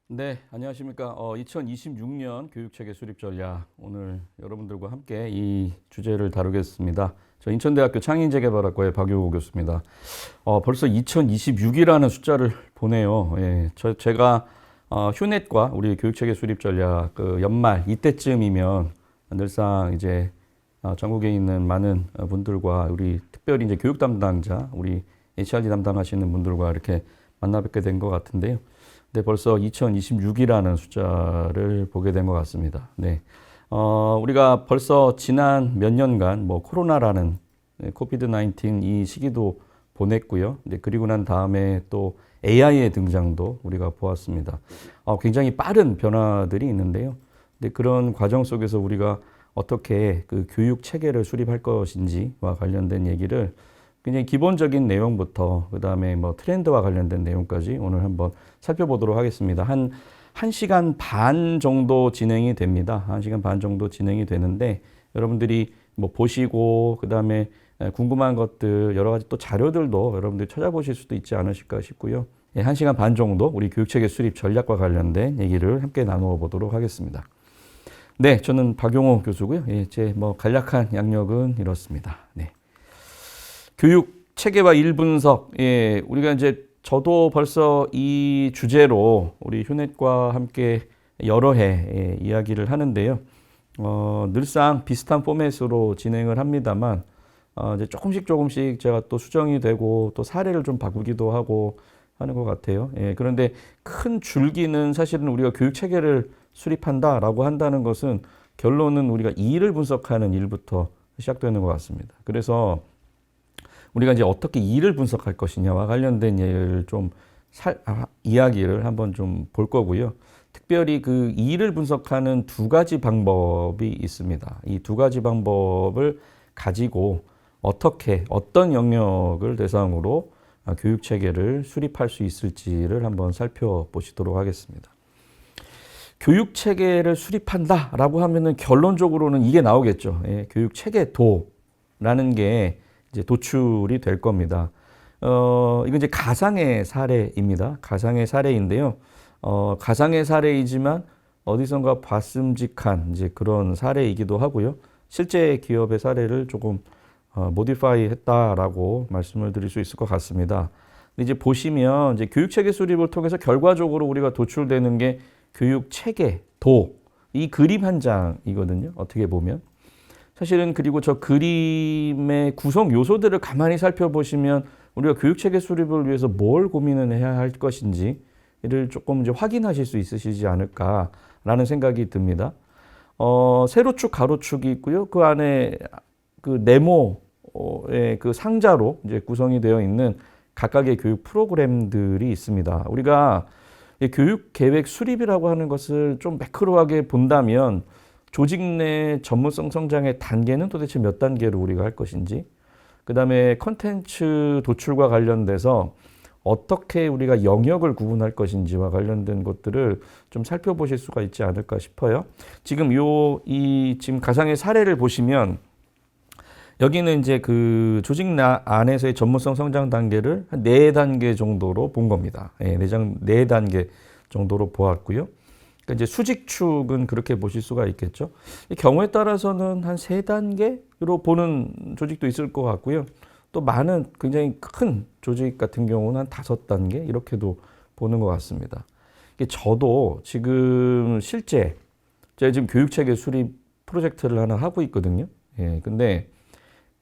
네, 안녕하십니까. 2026년 교육체계 수립 전략. 오늘 여러분들과 함께 이 주제를 다루겠습니다. 저 인천대학교 창의인재개발학과의 박용호 교수입니다. 벌써 2026이라는 숫자를 보네요. 예, 제가 휴넷과 우리 교육체계 수립 전략 그 연말 이때쯤이면 늘상 이제 전국에 있는 많은 분들과 우리 특별히 이제 교육 담당자, 우리 HRD 담당하시는 분들과 이렇게 만나 뵙게 된 것 같은데요. 네, 벌써 2026이라는 숫자를 보게 된 것 같습니다. 네. 우리가 벌써 지난 몇 년간 뭐 코로나라는 코비드 19 이 시기도 보냈고요. 네, 그리고 난 다음에 또 AI의 등장도 우리가 보았습니다. 굉장히 빠른 변화들이 있는데요. 네, 그런 과정 속에서 우리가 어떻게 그 교육 체계를 수립할 것인지와 관련된 얘기를 굉장히 기본적인 내용부터 그다음에 뭐 트렌드와 관련된 내용까지 오늘 한번 살펴보도록 하겠습니다. 한 1시간 반 정도 진행이 됩니다. 1시간 반 정도 진행이 되는데 여러분들이 뭐 보시고 그다음에 궁금한 것들 여러 가지 또 자료들도 여러분들이 찾아보실 수도 있지 않으실까 싶고요. 1시간 반 정도 우리 교육체계 수립 전략과 관련된 얘기를 함께 나누어 보도록 하겠습니다. 네, 저는 박용호 교수고요. 제 뭐 간략한 양력은 이렇습니다. 네. 교육 체계와 일분석. 우리가 이제 저도 벌써 이 주제로 우리 휴넷과 함께 여러 해 이야기를 하는데요. 늘상 비슷한 포맷으로 진행을 합니다만, 이제 조금씩 제가 또 수정이 되고 또 사례를 좀 바꾸기도 하고 하는 것 같아요. 그런데 큰 줄기는 사실은 우리가 교육 체계를 수립한다라고 한다는 것은 결론은 우리가 이를 분석하는 일부터 시작되는 것 같습니다. 그래서 우리가 이제 어떻게 이를 분석할 것이냐와 관련된 예를 좀 이야기를 한번 좀 볼 거고요. 특별히 그 이를 분석하는 두 가지 방법이 있습니다. 이 두 가지 방법을 가지고 어떻게 어떤 영역을 대상으로 교육 체계를 수립할 수 있을지를 한번 살펴보시도록 하겠습니다. 교육 체계를 수립한다라고 하면은 결론적으로는 이게 나오겠죠. 교육 체계 도라는 게 이제 도출이 될 겁니다. 이건 이제 가상의 사례입니다. 가상의 사례인데요. 가상의 사례이지만 어디선가 봤음직한 이제 그런 사례이기도 하고요. 실제 기업의 사례를 조금 모디파이 했다라고 말씀을 드릴 수 있을 것 같습니다. 근데 이제 보시면 이제 교육 체계 수립을 통해서 결과적으로 우리가 도출되는 게 교육 체계 도, 이 그림 한 장이거든요. 어떻게 보면. 사실은 그리고 저 그림의 구성 요소들을 가만히 살펴보시면 우리가 교육체계 수립을 위해서 뭘 고민을 해야 할 것인지를 조금 이제 확인하실 수 있으시지 않을까라는 생각이 듭니다. 세로축, 가로축이 있고요. 그 안에 그 네모의 그 상자로 이제 구성이 되어 있는 각각의 교육 프로그램들이 있습니다. 우리가 교육 계획 수립이라고 하는 것을 좀 매크로하게 본다면 조직 내 전문성 성장의 단계는 도대체 몇 단계로 우리가 할 것인지, 그 다음에 컨텐츠 도출과 관련돼서 어떻게 우리가 영역을 구분할 것인지와 관련된 것들을 좀 살펴보실 수가 있지 않을까 싶어요. 지금 지금 가상의 사례를 보시면 여기는 이제 그 조직 안에서의 전문성 성장 단계를 한 4단계 정도로 본 겁니다. 4단계 정도로 보았고요. 그러니까 이제 수직축은 그렇게 보실 수가 있겠죠. 경우에 따라서는 한 3단계로 보는 조직도 있을 것 같고요. 또 많은 굉장히 큰 조직 같은 경우는 한 5단계 이렇게도 보는 것 같습니다. 저도 지금 실제 제가 지금 교육체계 수립 프로젝트를 하나 하고 있거든요. 근데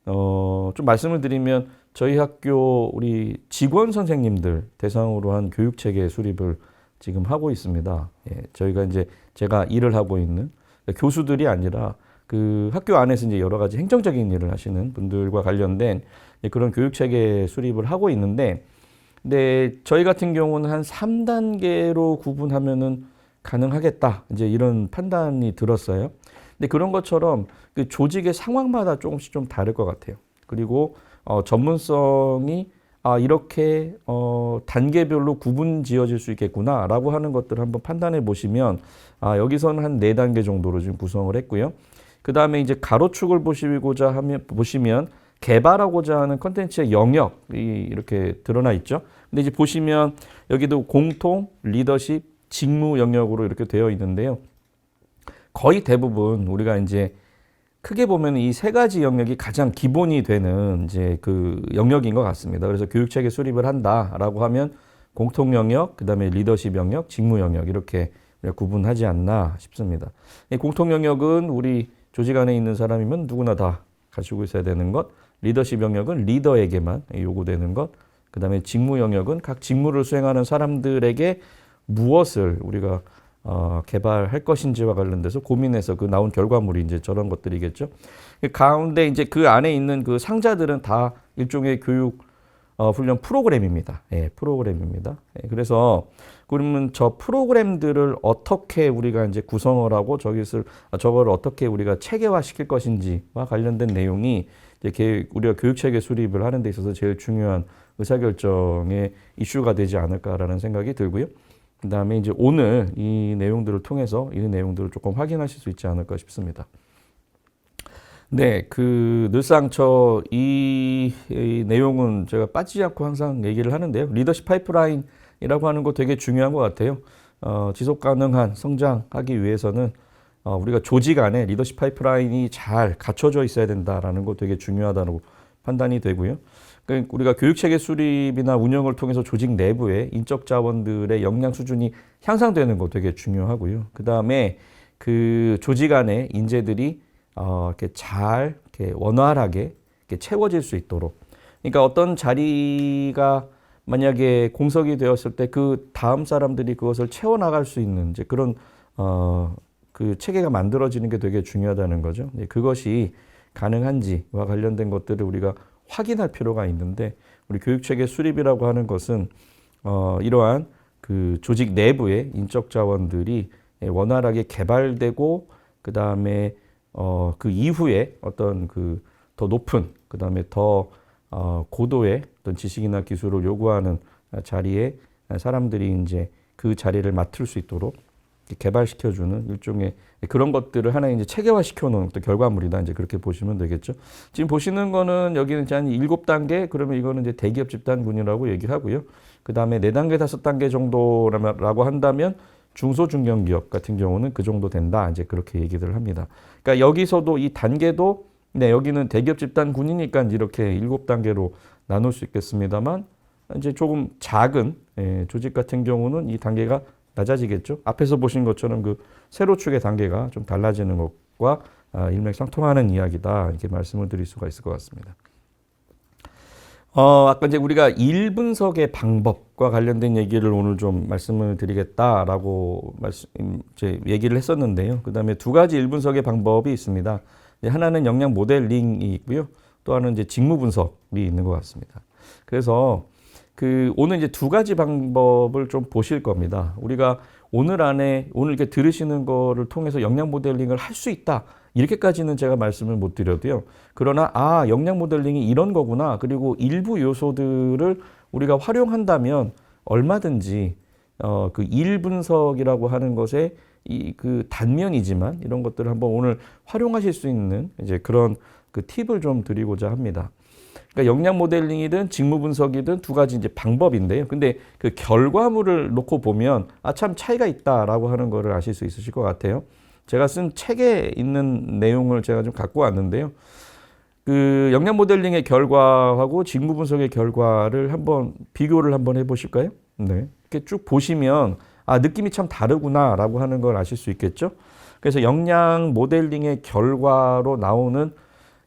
좀 말씀을 드리면 저희 학교 우리 직원 선생님들 대상으로 한 교육체계 수립을 지금 하고 있습니다. 저희가 이제 제가 일을 하고 있는 교수들이 아니라 그 학교 안에서 이제 여러 가지 행정적인 일을 하시는 분들과 관련된 그런 교육체계 수립을 하고 있는데, 근데 저희 같은 경우는 한 3단계로 구분하면은 가능하겠다. 이제 이런 판단이 들었어요. 근데 그런 것처럼 그 조직의 상황마다 조금씩 좀 다를 것 같아요. 그리고 전문성이 이렇게 단계별로 구분 지어질 수 있겠구나라고 하는 것들을 한번 판단해 보시면 여기서는 한 4단계 정도로 지금 구성을 했고요. 그 다음에 이제 가로축을 보시면 개발하고자 하는 컨텐츠의 영역이 이렇게 드러나 있죠. 근데 이제 보시면 여기도 공통, 리더십, 직무 영역으로 이렇게 되어 있는데요. 거의 대부분 우리가 이제 크게 보면 이 세 가지 영역이 가장 기본이 되는 이제 그 영역인 것 같습니다. 그래서 교육체계 수립을 한다라고 하면 공통 영역, 그다음에 리더십 영역, 직무 영역 이렇게 구분하지 않나 싶습니다. 이 공통 영역은 우리 조직 안에 있는 사람이면 누구나 다 가지고 있어야 되는 것, 리더십 영역은 리더에게만 요구되는 것, 그다음에 직무 영역은 각 직무를 수행하는 사람들에게 무엇을 우리가 개발할 것인지와 관련돼서 고민해서 그 나온 결과물이 이제 저런 것들이겠죠. 가운데 이제 그 안에 있는 그 상자들은 다 일종의 교육 훈련 프로그램입니다. 예, 프로그램입니다. 예, 그래서 그러면 저 프로그램들을 어떻게 우리가 이제 구성을 하고 저걸 어떻게 우리가 체계화 시킬 것인지와 관련된 내용이 이제 우리가 교육체계 수립을 하는 데 있어서 제일 중요한 의사결정의 이슈가 되지 않을까라는 생각이 들고요. 그 다음에 이제 오늘 이 내용들을 통해서 이 내용들을 조금 확인하실 수 있지 않을까 싶습니다. 네, 늘상 이 내용은 제가 빠지지 않고 항상 얘기를 하는데요. 리더십 파이프라인이라고 하는 거 되게 중요한 것 같아요. 지속 가능한 성장하기 위해서는 우리가 조직 안에 리더십 파이프라인이 잘 갖춰져 있어야 된다라는 거 되게 중요하다고 판단이 되고요. 우리가 교육체계 수립이나 운영을 통해서 조직 내부의 인적 자원들의 역량 수준이 향상되는 거 되게 중요하고요. 그 다음에 그 조직 안에 인재들이 이렇게 잘 이렇게 원활하게 이렇게 채워질 수 있도록. 그러니까 어떤 자리가 만약에 공석이 되었을 때 그 다음 사람들이 그것을 채워나갈 수 있는 이제 그런 그 체계가 만들어지는 게 되게 중요하다는 거죠. 그것이 가능한지와 관련된 것들을 우리가 확인할 필요가 있는데 우리 교육체계 수립이라고 하는 것은 이러한 그 조직 내부의 인적 자원들이 원활하게 개발되고 그 다음에 그 이후에 어떤 그 더 높은 그 다음에 더 고도의 어떤 지식이나 기술을 요구하는 자리에 사람들이 이제 그 자리를 맡을 수 있도록 개발시켜주는 일종의 그런 것들을 하나 이제 체계화시켜 놓은 또 결과물이다. 이제 그렇게 보시면 되겠죠. 지금 보시는 거는 여기는 이제 한 7단계, 그러면 이거는 이제 대기업 집단군이라고 얘기하고요. 그 다음에 4단계, 5단계 정도라고 한다면 중소중견기업 같은 경우는 그 정도 된다. 이제 그렇게 얘기를 합니다. 그러니까 여기서도 이 단계도 네, 여기는 대기업 집단군이니까 이렇게 7단계로 나눌 수 있겠습니다만 이제 조금 작은 조직 같은 경우는 이 단계가 낮아지겠죠. 앞에서 보신 것처럼 그 세로축의 단계가 좀 달라지는 것과 일맥상통하는 이야기다. 이렇게 말씀을 드릴 수가 있을 것 같습니다. 아까 이제 우리가 일 분석의 방법과 관련된 얘기를 오늘 좀 말씀을 드리겠다라고 얘기를 했었는데요. 그 다음에 두 가지 일 분석의 방법이 있습니다. 하나는 역량 모델링이 있고요. 또 하나는 이제 직무 분석이 있는 것 같습니다. 그래서 오늘 이제 두 가지 방법을 좀 보실 겁니다. 우리가 오늘 이렇게 들으시는 거를 통해서 역량 모델링을 할 수 있다. 이렇게까지는 제가 말씀을 못 드려도요. 그러나 역량 모델링이 이런 거구나. 그리고 일부 요소들을 우리가 활용한다면 얼마든지 그 일 분석이라고 하는 것에 그 단면이지만 이런 것들을 한번 오늘 활용하실 수 있는 이제 그런 그 팁을 좀 드리고자 합니다. 그러니까 역량 모델링이든 직무 분석이든 두 가지 이제 방법인데요. 근데 그 결과물을 놓고 보면 참 차이가 있다라고 하는 거를 아실 수 있으실 것 같아요. 제가 쓴 책에 있는 내용을 제가 좀 갖고 왔는데요. 그 역량 모델링의 결과하고 직무 분석의 결과를 한번 비교를 한번 해보실까요? 네, 이렇게 쭉 보시면 느낌이 참 다르구나라고 하는 걸 아실 수 있겠죠. 그래서 역량 모델링의 결과로 나오는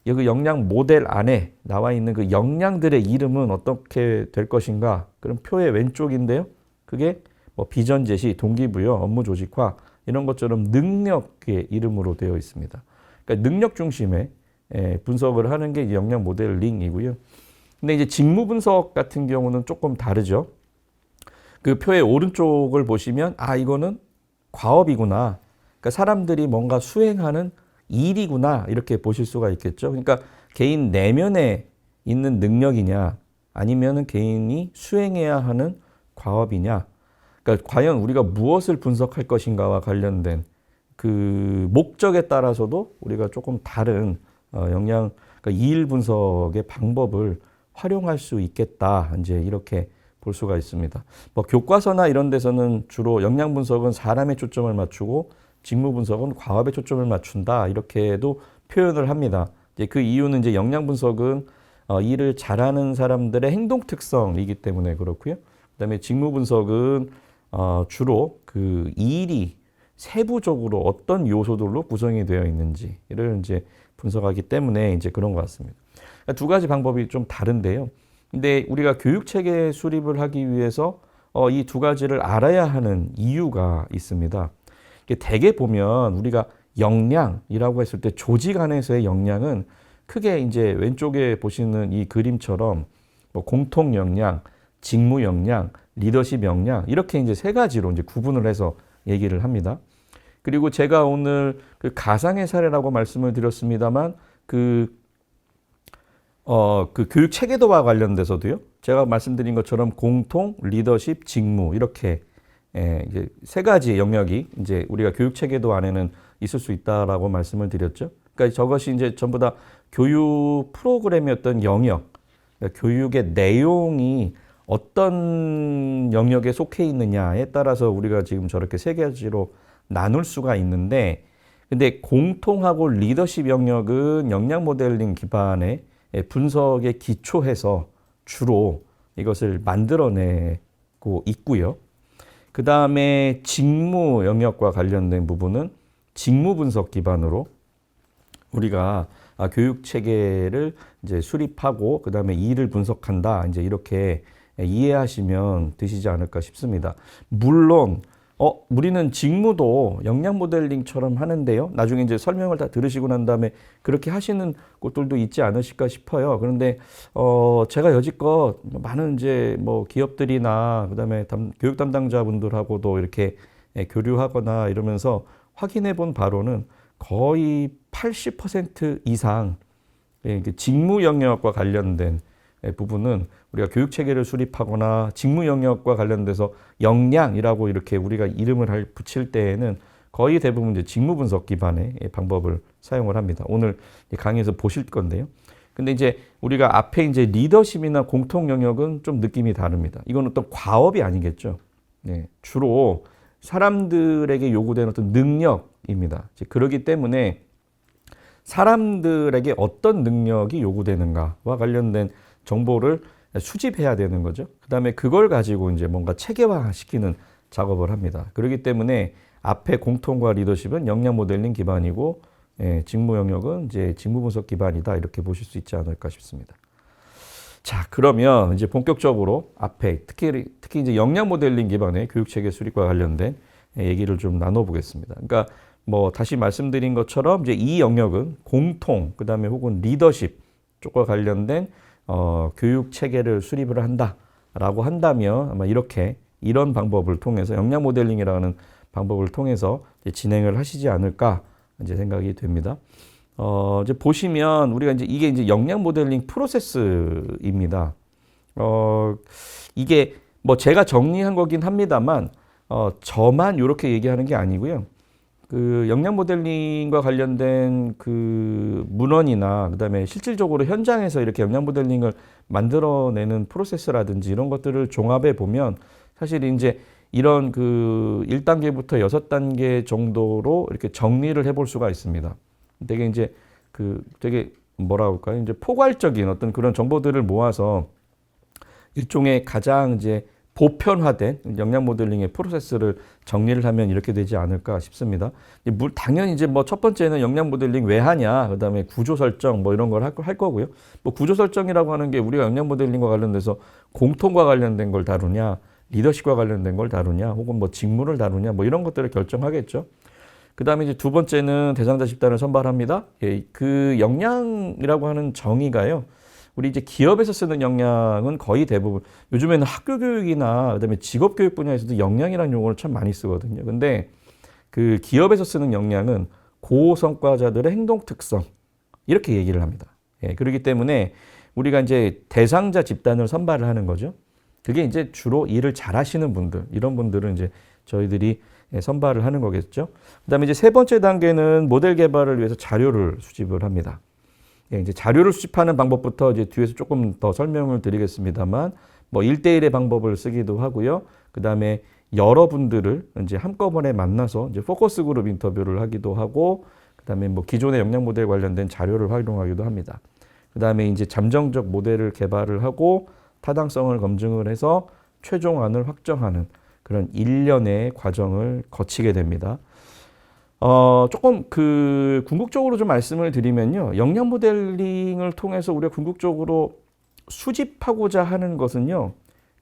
그 역량 모델 안에 나와 있는 그 역량들의 이름은 어떻게 될 것인가? 그럼 표의 왼쪽인데요. 그게 뭐 비전 제시, 동기부여, 업무 조직화 이런 것처럼 능력의 이름으로 되어 있습니다. 그러니까 능력 중심의 분석을 하는 게 역량 모델링이고요. 근데 이제 직무 분석 같은 경우는 조금 다르죠. 그 표의 오른쪽을 보시면 이거는 과업이구나. 그러니까 사람들이 뭔가 수행하는 일이구나 이렇게 보실 수가 있겠죠. 그러니까 개인 내면에 있는 능력이냐 아니면은 개인이 수행해야 하는 과업이냐. 그러니까 과연 우리가 무엇을 분석할 것인가와 관련된 그 목적에 따라서도 우리가 조금 다른 그러니까 일 분석의 방법을 활용할 수 있겠다. 이제 이렇게 볼 수가 있습니다. 뭐 교과서나 이런 데서는 주로 역량 분석은 사람에 초점을 맞추고 직무 분석은 과업에 초점을 맞춘다 이렇게도 표현을 합니다. 이제 그 이유는 이제 역량 분석은 일을 잘하는 사람들의 행동 특성이기 때문에 그렇고요. 그다음에 직무 분석은 주로 그 일이 세부적으로 어떤 요소들로 구성이 되어 있는지를 이제 분석하기 때문에 이제 그런 것 같습니다. 그러니까 두 가지 방법이 좀 다른데요. 근데 우리가 교육 체계 수립을 하기 위해서 이 두 가지를 알아야 하는 이유가 있습니다. 대개 보면 우리가 역량이라고 했을 때 조직 안에서의 역량은 크게 이제 왼쪽에 보시는 이 그림처럼 뭐 공통 역량, 직무 역량, 리더십 역량 이렇게 이제 세 가지로 이제 구분을 해서 얘기를 합니다. 그리고 제가 오늘 그 가상의 사례라고 말씀을 드렸습니다만 그 교육 체계도와 관련돼서도요. 제가 말씀드린 것처럼 공통, 리더십, 직무 이렇게 이제 세 가지 영역이 이제 우리가 교육 체계도 안에는 있을 수 있다라고 말씀을 드렸죠. 그러니까 저것이 이제 전부 다 교육 프로그램의 어떤 영역, 그러니까 교육의 내용이 어떤 영역에 속해 있느냐에 따라서 우리가 지금 저렇게 세 가지로 나눌 수가 있는데, 근데 공통하고 리더십 영역은 역량 모델링 기반의 분석에 기초해서 주로 이것을 만들어내고 있고요. 그 다음에 직무 영역과 관련된 부분은 직무 분석 기반으로 우리가 교육 체계를 이제 수립하고 그 다음에 일을 분석한다. 이제 이렇게 이해하시면 되시지 않을까 싶습니다. 물론 우리는 직무도 역량 모델링처럼 하는데요. 나중에 이제 설명을 다 들으시고 난 다음에 그렇게 하시는 곳들도 있지 않으실까 싶어요. 그런데 제가 여지껏 많은 이제 뭐 기업들이나 그다음에 교육 담당자분들하고도 이렇게 교류하거나 이러면서 확인해 본 바로는 거의 80% 이상 직무 영역과 관련된 부분은 우리가 교육 체계를 수립하거나 직무 영역과 관련돼서 역량이라고 이렇게 우리가 이름을 붙일 때에는 거의 대부분 이제 직무 분석 기반의 방법을 사용을 합니다. 오늘 강의에서 보실 건데요. 근데 이제 우리가 앞에 이제 리더십이나 공통 영역은 좀 느낌이 다릅니다. 이건 어떤 과업이 아니겠죠. 네, 주로 사람들에게 요구되는 어떤 능력입니다. 그렇기 때문에 사람들에게 어떤 능력이 요구되는가와 관련된 정보를 수집해야 되는 거죠. 그 다음에 그걸 가지고 이제 뭔가 체계화시키는 작업을 합니다. 그렇기 때문에 앞에 공통과 리더십은 역량 모델링 기반이고, 직무 영역은 이제 직무 분석 기반이다. 이렇게 보실 수 있지 않을까 싶습니다. 자, 그러면 이제 본격적으로 앞에 특히 이제 역량 모델링 기반의 교육 체계 수립과 관련된 얘기를 좀 나눠보겠습니다. 그러니까 뭐 다시 말씀드린 것처럼 이제 이 영역은 공통, 그 다음에 혹은 리더십 쪽과 관련된 교육 체계를 수립을 한다라고 한다면 아마 이런 방법을 통해서 역량 모델링이라는 방법을 통해서 이제 진행을 하시지 않을까 이제 생각이 됩니다. 이제 보시면 우리가 이게 이제 역량 모델링 프로세스입니다. 이게 뭐 제가 정리한 거긴 합니다만 저만 이렇게 얘기하는 게 아니고요. 그 역량 모델링과 관련된 그 문헌이나 그다음에 실질적으로 현장에서 이렇게 역량 모델링을 만들어내는 프로세스라든지 이런 것들을 종합해 보면 사실 이제 이런 그 1단계부터 6단계 정도로 이렇게 정리를 해볼 수가 있습니다. 되게 이제 되게 뭐라 할까요? 이제 포괄적인 어떤 그런 정보들을 모아서 일종의 가장 이제 보편화된 역량 모델링의 프로세스를 정리를 하면 이렇게 되지 않을까 싶습니다. 당연히 이제 뭐 첫 번째는 역량 모델링 왜 하냐, 그 다음에 구조 설정 뭐 이런 걸 할 거고요. 뭐 구조 설정이라고 하는 게 우리가 역량 모델링과 관련돼서 공통과 관련된 걸 다루냐, 리더십과 관련된 걸 다루냐, 혹은 뭐 직무를 다루냐, 뭐 이런 것들을 결정하겠죠. 그 다음에 이제 두 번째는 대상자 집단을 선발합니다. 그 역량이라고 하는 정의가요. 우리 이제 기업에서 쓰는 역량은 거의 대부분 요즘에는 학교 교육이나 그다음에 직업 교육 분야에서도 역량이라는 용어를 참 많이 쓰거든요. 근데 그 기업에서 쓰는 역량은 고성과자들의 행동 특성 이렇게 얘기를 합니다. 그렇기 때문에 우리가 이제 대상자 집단을 선발을 하는 거죠. 그게 이제 주로 일을 잘하시는 분들, 이런 분들은 이제 저희들이 선발을 하는 거겠죠. 그다음에 이제 세 번째 단계는 모델 개발을 위해서 자료를 수집을 합니다. 이제 자료를 수집하는 방법부터 이제 뒤에서 조금 더 설명을 드리겠습니다만, 뭐 1대1의 방법을 쓰기도 하고요. 그다음에 여러분들을 이제 한꺼번에 만나서 이제 포커스 그룹 인터뷰를 하기도 하고, 그다음에 뭐 기존의 역량 모델 관련된 자료를 활용하기도 합니다. 그다음에 이제 잠정적 모델을 개발을 하고 타당성을 검증을 해서 최종안을 확정하는 그런 일련의 과정을 거치게 됩니다. 조금 그 궁극적으로 좀 말씀을 드리면요. 역량 모델링을 통해서 우리가 궁극적으로 수집하고자 하는 것은요.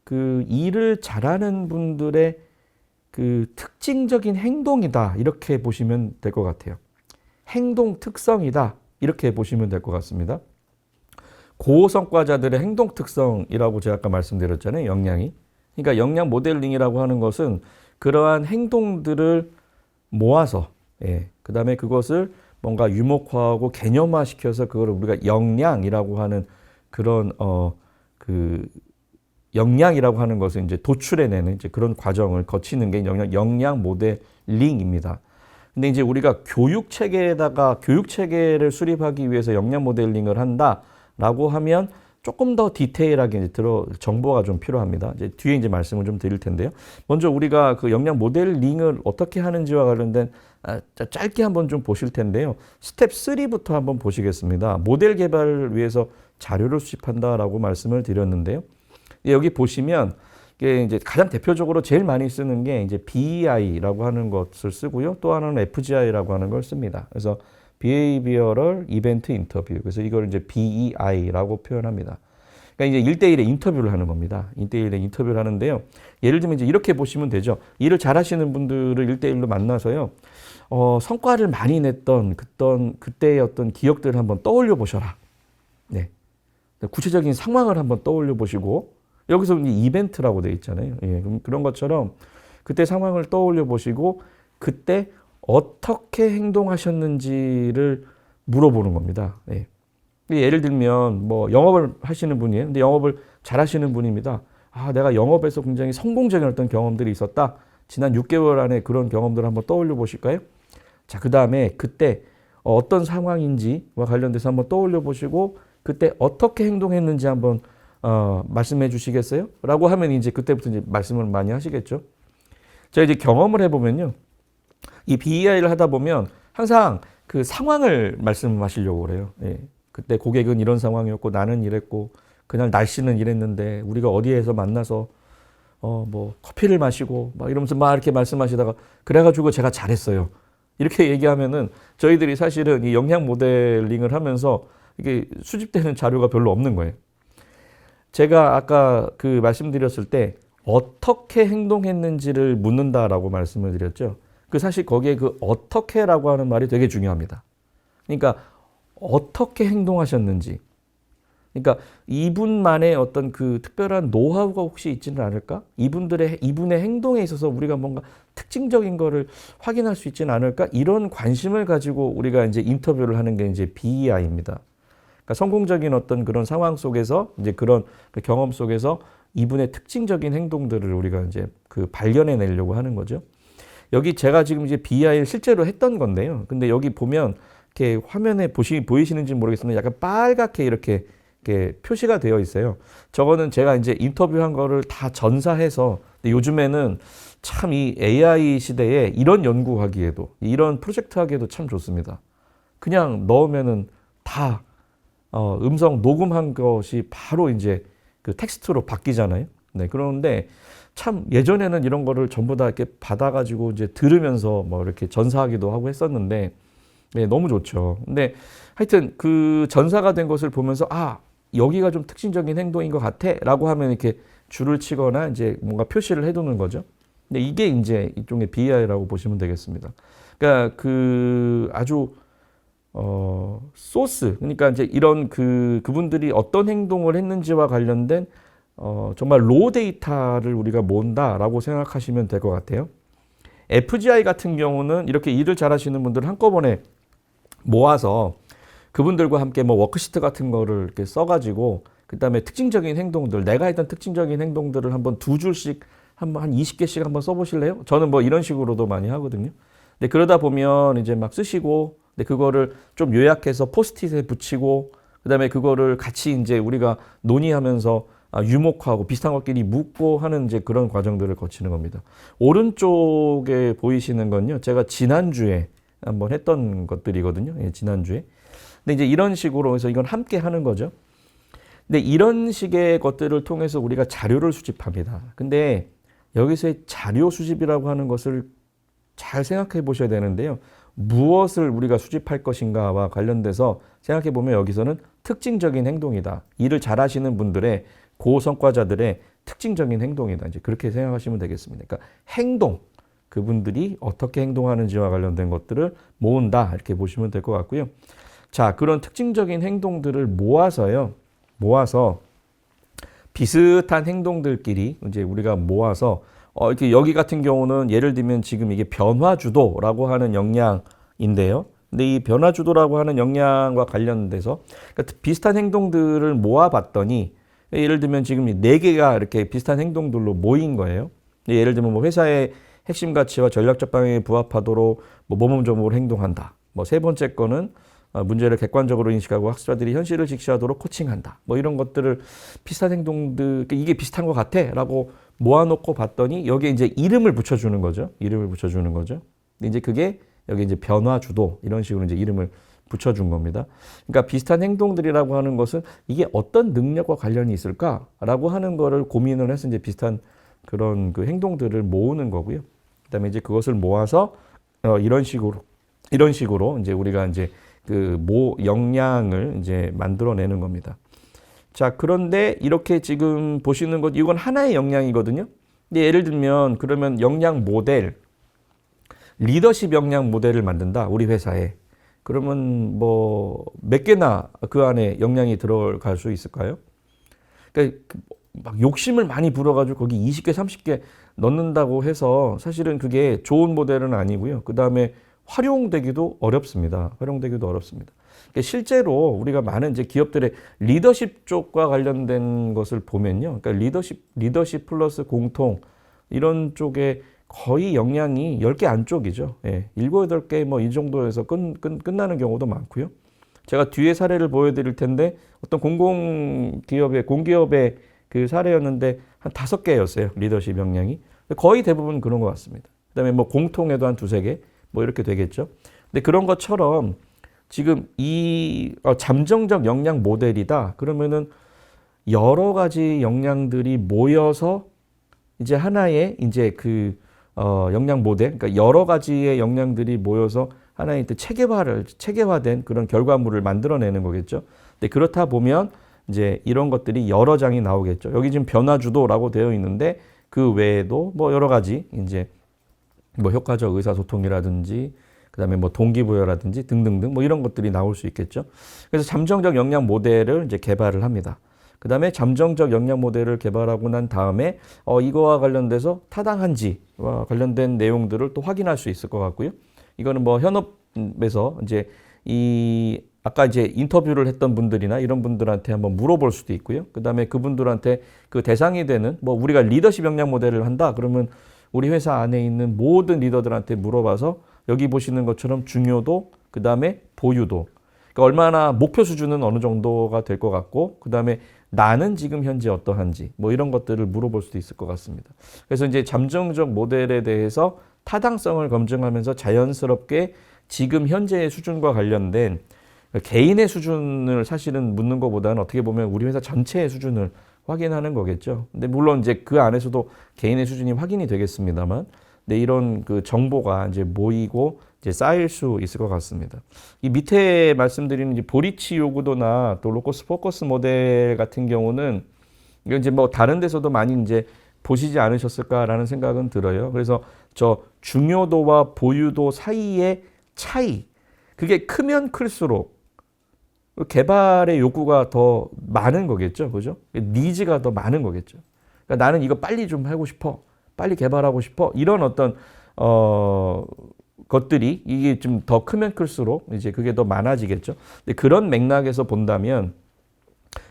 그 일을 잘하는 분들의 그 특징적인 행동이다. 이렇게 보시면 될 것 같아요. 행동 특성이다. 이렇게 보시면 될 것 같습니다. 고성과자들의 행동 특성이라고 제가 아까 말씀드렸잖아요. 역량이. 그러니까 역량 모델링이라고 하는 것은 그러한 행동들을 모아서, 그 다음에 그것을 뭔가 유목화하고 개념화시켜서 그걸 우리가 역량이라고 하는 그런 그 역량이라고 하는 것을 이제 도출해내는 이제 그런 과정을 거치는 게 역량 모델링입니다. 근데 이제 우리가 교육 체계에다가 교육 체계를 수립하기 위해서 역량 모델링을 한다라고 하면 조금 더 디테일하게 이제 정보가 좀 필요합니다. 이제 뒤에 이제 말씀을 좀 드릴 텐데요. 먼저 우리가 그 역량 모델링을 어떻게 하는지와 관련된 짧게 한번 좀 보실 텐데요. 스텝 3부터 한번 보시겠습니다. 모델 개발을 위해서 자료를 수집한다라고 말씀을 드렸는데요. 여기 보시면 이제 가장 대표적으로 제일 많이 쓰는 게 이제 BEI라고 하는 것을 쓰고요. 또 하나는 FGI라고 하는 걸 씁니다. 그래서 Behavioral Event Interview. 그래서 이걸 이제 BEI라고 표현합니다. 그러니까 이제 1대1의 인터뷰를 하는 겁니다. 1대1의 인터뷰를 하는데요. 예를 들면 이제 이렇게 보시면 되죠. 일을 잘하시는 분들을 1대1로 만나서요. 성과를 많이 냈던 그때의 어떤 기억들을 한번 떠올려 보셔라. 네. 구체적인 상황을 한번 떠올려 보시고, 여기서 이제 이벤트라고 되어 있잖아요. 그런 것처럼 그때 상황을 떠올려 보시고 그때 어떻게 행동하셨는지를 물어보는 겁니다. 예를 들면 뭐 영업을 하시는 분이에요. 근데 영업을 잘 하시는 분입니다. 내가 영업에서 굉장히 성공적인 어떤 경험들이 있었다. 지난 6개월 안에 그런 경험들을 한번 떠올려 보실까요? 자, 그 다음에 그때 어떤 상황인지와 관련돼서 한번 떠올려 보시고 그때 어떻게 행동했는지 한번 말씀해 주시겠어요? 라고 하면 이제 그때부터 이제 말씀을 많이 하시겠죠. 제가 이제 경험을 해보면요. 이 BEI를 하다 보면 항상 그 상황을 말씀하시려고 그래요. 그때 고객은 이런 상황이었고 나는 이랬고 그날 날씨는 이랬는데 우리가 어디에서 만나서 뭐 커피를 마시고 막 이러면서 막 이렇게 말씀하시다가 그래가지고 제가 잘했어요. 이렇게 얘기하면은 저희들이 사실은 이 역량 모델링을 하면서 이게 수집되는 자료가 별로 없는 거예요. 제가 아까 그 말씀드렸을 때 어떻게 행동했는지를 묻는다라고 말씀을 드렸죠. 그 사실 거기에 그 어떻게라고 하는 말이 되게 중요합니다. 그러니까 어떻게 행동하셨는지. 그러니까 이분만의 어떤 그 특별한 노하우가 혹시 있지는 않을까? 이분의 행동에 있어서 우리가 뭔가 특징적인 거를 확인할 수 있지는 않을까? 이런 관심을 가지고 우리가 이제 인터뷰를 하는 게 이제 BEI입니다. 그러니까 성공적인 어떤 그런 상황 속에서 이제 그런 그 경험 속에서 이분의 특징적인 행동들을 우리가 이제 그 발견해 내려고 하는 거죠. 여기 제가 지금 이제 BI를 실제로 했던 건데요. 근데 여기 보면 이렇게 화면에 보이시는지 모르겠습니다. 약간 빨갛게 이렇게 표시가 되어 있어요. 저거는 제가 이제 인터뷰한 거를 다 전사해서, 근데 요즘에는 참 이 AI 시대에 이런 연구하기에도, 이런 프로젝트 하기에도 참 좋습니다. 그냥 넣으면은 다 음성 녹음한 것이 바로 이제 그 텍스트로 바뀌잖아요. 네, 그런데 참 예전에는 이런 거를 전부 다 이렇게 받아가지고 이제 들으면서 뭐 이렇게 전사하기도 하고 했었는데, 네, 너무 좋죠. 근데 하여튼 그 전사가 된 것을 보면서 여기가 좀 특징적인 행동인 것 같아 라고 하면 이렇게 줄을 치거나 이제 뭔가 표시를 해두는 거죠. 근데 이게 이제 일종의 BI라고 보시면 되겠습니다. 그러니까 그 아주 소스, 그러니까 이제 이런 그분들이 어떤 행동을 했는지와 관련된 정말 로 데이터를 우리가 모은다라고 생각하시면 될 것 같아요. FGI 같은 경우는 이렇게 일을 잘하시는 분들을 한꺼번에 모아서 그분들과 함께 뭐 워크시트 같은 거를 이렇게 써가지고 그다음에 특징적인 행동들, 내가 했던 특징적인 행동들을 한번 두 줄씩 한 20개씩 한번 써보실래요? 저는 뭐 이런 식으로도 많이 하거든요. 근데 그러다 보면 이제 막 쓰시고, 근데 그거를 좀 요약해서 포스트잇에 붙이고, 그다음에 그거를 같이 이제 우리가 논의하면서 유목하고 비슷한 것끼리 묶고 하는 이제 그런 과정들을 거치는 겁니다. 오른쪽에 보이시는 건요, 제가 지난주에 한번 했던 것들이거든요. 예, 지난주에. 근데 이제 이런 식으로 해서 이건 함께 하는 거죠. 근데 이런 식의 것들을 통해서 우리가 자료를 수집합니다. 근데 여기서의 자료 수집이라고 하는 것을 잘 생각해 보셔야 되는데요. 무엇을 우리가 수집할 것인가와 관련돼서 생각해 보면 여기서는 특징적인 행동이다. 일을 잘하시는 분들의 고성과자들의 특징적인 행동이다. 이제 그렇게 생각하시면 되겠습니다. 그러니까 행동, 그분들이 어떻게 행동하는지와 관련된 것들을 모은다. 이렇게 보시면 될 것 같고요. 자, 그런 특징적인 행동들을 모아서 비슷한 행동들끼리 이제 우리가 모아서 이렇게 여기 같은 경우는 예를 들면 지금 이게 변화주도라고 하는 역량인데요. 근데 이 변화주도라고 하는 역량과 관련돼서 그러니까 비슷한 행동들을 모아봤더니 예를 들면 지금 4개가 이렇게 비슷한 행동들로 모인 거예요. 예를 들면 뭐 회사의 핵심 가치와 전략적 방향에 부합하도록 뭐 모범적으로 행동한다. 뭐 세 번째 거는 문제를 객관적으로 인식하고 학습자들이 현실을 직시하도록 코칭한다. 뭐 이런 것들을 비슷한 행동들, 이게 비슷한 것 같아 라고 모아놓고 봤더니 여기에 이제 이름을 붙여주는 거죠. 이름을 붙여주는 거죠. 이제 그게 여기 이제 변화주도 이런 식으로 이제 이름을 붙여준 겁니다. 그러니까 비슷한 행동들이라고 하는 것은 이게 어떤 능력과 관련이 있을까라고 하는 거를 고민을 해서 이제 비슷한 그런 그 행동들을 모으는 거고요. 그다음에 이제 그것을 모아서 이런 식으로 이제 우리가 이제 그 역량을 이제 만들어내는 겁니다. 자, 그런데 이렇게 지금 보시는 것, 이건 하나의 역량이거든요. 근데 예를 들면 그러면 역량 모델, 리더십 역량 모델을 만든다, 우리 회사에. 그러면 뭐 몇 개나 그 안에 역량이 들어갈 수 있을까요? 그러니까 막 욕심을 많이 부려가지고 거기 20개, 30개 넣는다고 해서 사실은 그게 좋은 모델은 아니고요. 그 다음에 활용되기도 어렵습니다. 그러니까 실제로 우리가 많은 이제 기업들의 리더십 쪽과 관련된 것을 보면요. 그러니까 리더십 플러스 공통 이런 쪽에 거의 역량이 10개 안쪽이죠. 예, 7, 8개 뭐 이 정도에서 끝나는 경우도 많고요. 제가 뒤에 사례를 보여드릴 텐데 어떤 공기업의 그 사례였는데 한 5개였어요. 리더십 역량이. 거의 대부분 그런 것 같습니다. 그다음에 뭐 공통에도 한 2, 3개 뭐 이렇게 되겠죠. 근데 그런 것처럼 지금 이 잠정적 역량 모델이다. 그러면은 여러 가지 역량들이 모여서 이제 하나의 이제 그 역량 모델, 그러니까 여러 가지의 역량들이 모여서 하나의 체계화된 그런 결과물을 만들어내는 거겠죠. 근데 그렇다 보면 이제 이런 것들이 여러 장이 나오겠죠. 여기 지금 변화주도라고 되어 있는데 그 외에도 뭐 여러 가지 이제 뭐 효과적 의사소통이라든지 그다음에 뭐 동기부여라든지 등등등 뭐 이런 것들이 나올 수 있겠죠. 그래서 잠정적 역량 모델을 이제 개발을 합니다. 그다음에 잠정적 역량 모델을 개발하고 난 다음에 이거와 관련돼서 타당한지와 관련된 내용들을 또 확인할 수 있을 것 같고요. 이거는 뭐 현업에서 이제 아까 이제 인터뷰를 했던 분들이나 이런 분들한테 한번 물어볼 수도 있고요. 그다음에 그분들한테 그 대상이 되는 뭐 우리가 리더십 역량 모델을 한다. 그러면 우리 회사 안에 있는 모든 리더들한테 물어봐서 여기 보시는 것처럼 중요도, 그다음에 보유도. 그러니까 얼마나 목표 수준은 어느 정도가 될 것 같고, 그다음에 나는 지금 현재 어떠한지 뭐 이런 것들을 물어볼 수도 있을 것 같습니다. 그래서 이제 잠정적 모델에 대해서 타당성을 검증하면서 자연스럽게 지금 현재의 수준과 관련된 개인의 수준을 사실은 묻는 것보다는 어떻게 보면 우리 회사 전체의 수준을 확인하는 거겠죠. 근데 물론 이제 그 안에서도 개인의 수준이 확인이 되겠습니다만, 근데 이런 그 정보가 이제 모이고 이제 쌓일 수 있을 것 같습니다. 이 밑에 말씀드리는 이제 보리치 요구도나 또 로커스 포커스 모델 같은 경우는 이건 이제 뭐 다른 데서도 많이 이제 보시지 않으셨을까라는 생각은 들어요. 그래서 저 중요도와 보유도 사이의 차이, 그게 크면 클수록 개발의 요구가 더 많은 거겠죠. 그죠? 니즈가 더 많은 거겠죠. 그러니까 나는 이거 빨리 좀 하고 싶어. 빨리 개발하고 싶어. 이런 어떤, 것들이 이게 좀 더 크면 클수록 이제 그게 더 많아지겠죠. 근데 그런 맥락에서 본다면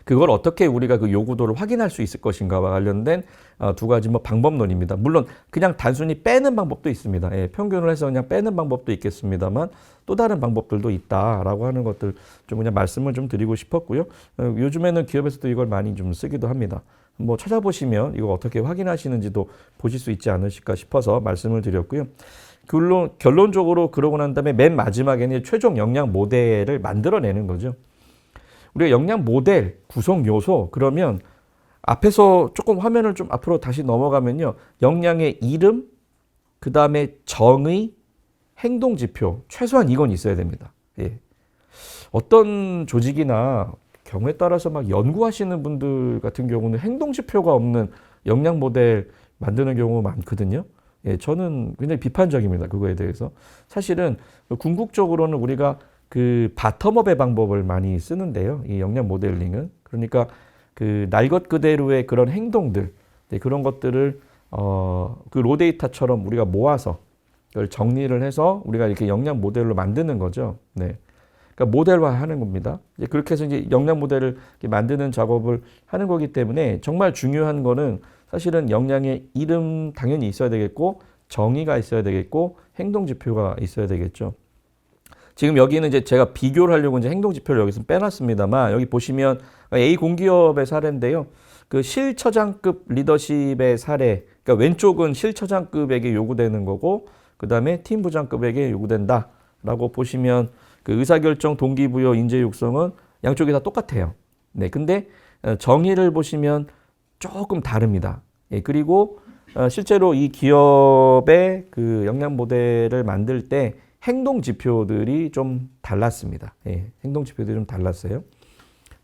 그걸 어떻게 우리가 그 요구도를 확인할 수 있을 것인가와 관련된 2가지 뭐 방법론입니다. 물론 그냥 단순히 빼는 방법도 있습니다. 예, 평균을 해서 그냥 빼는 방법도 있겠습니다만 또 다른 방법들도 있다라고 하는 것들 좀 그냥 말씀을 좀 드리고 싶었고요. 요즘에는 기업에서도 이걸 많이 좀 쓰기도 합니다. 뭐 찾아보시면 이거 어떻게 확인하시는지도 보실 수 있지 않으실까 싶어서 말씀을 드렸고요. 결론적으로 그러고 난 다음에 맨 마지막에는 최종 영양 모델을 만들어내는 거죠. 우리가 영양 모델, 구성 요소 그러면 앞에서 조금 화면을 좀 앞으로 다시 넘어가면요. 영양의 이름, 그 다음에 정의, 행동 지표, 최소한 이건 있어야 됩니다. 예. 어떤 조직이나 경우에 따라서 막 연구하시는 분들 같은 경우는 행동 지표가 없는 영양 모델 만드는 경우 많거든요. 예, 저는 굉장히 비판적입니다. 그거에 대해서. 사실은 궁극적으로는 우리가 그 바텀업의 방법을 많이 쓰는데요. 이 영양 모델링은. 그러니까 그 날 것 그대로의 그런 행동들, 네, 그런 것들을 그 로데이터처럼 우리가 모아서 그걸 정리를 해서 우리가 이렇게 영양 모델로 만드는 거죠. 네. 그러니까 모델화하는 겁니다. 이제 그렇게 해서 이제 영양 모델을 만드는 작업을 하는 거기 때문에 정말 중요한 거는 사실은 영양의 이름 당연히 있어야 되겠고 정의가 있어야 되겠고 행동 지표가 있어야 되겠죠. 지금 여기는 이제 제가 비교를 하려고 이제 행동 지표를 여기서 빼놨습니다만 여기 보시면 A 공기업의 사례인데요. 그 실처장급 리더십의 사례, 그러니까 왼쪽은 실처장급에게 요구되는 거고 그 다음에 팀 부장급에게 요구된다라고 보시면 그 의사결정, 동기부여, 인재 육성은 양쪽이 다 똑같아요. 네, 근데 정의를 보시면 조금 다릅니다. 예, 그리고 실제로 이 기업의 그 영양 모델을 만들 때 행동 지표들이 좀 달랐습니다. 예, 행동 지표들이 좀 달랐어요.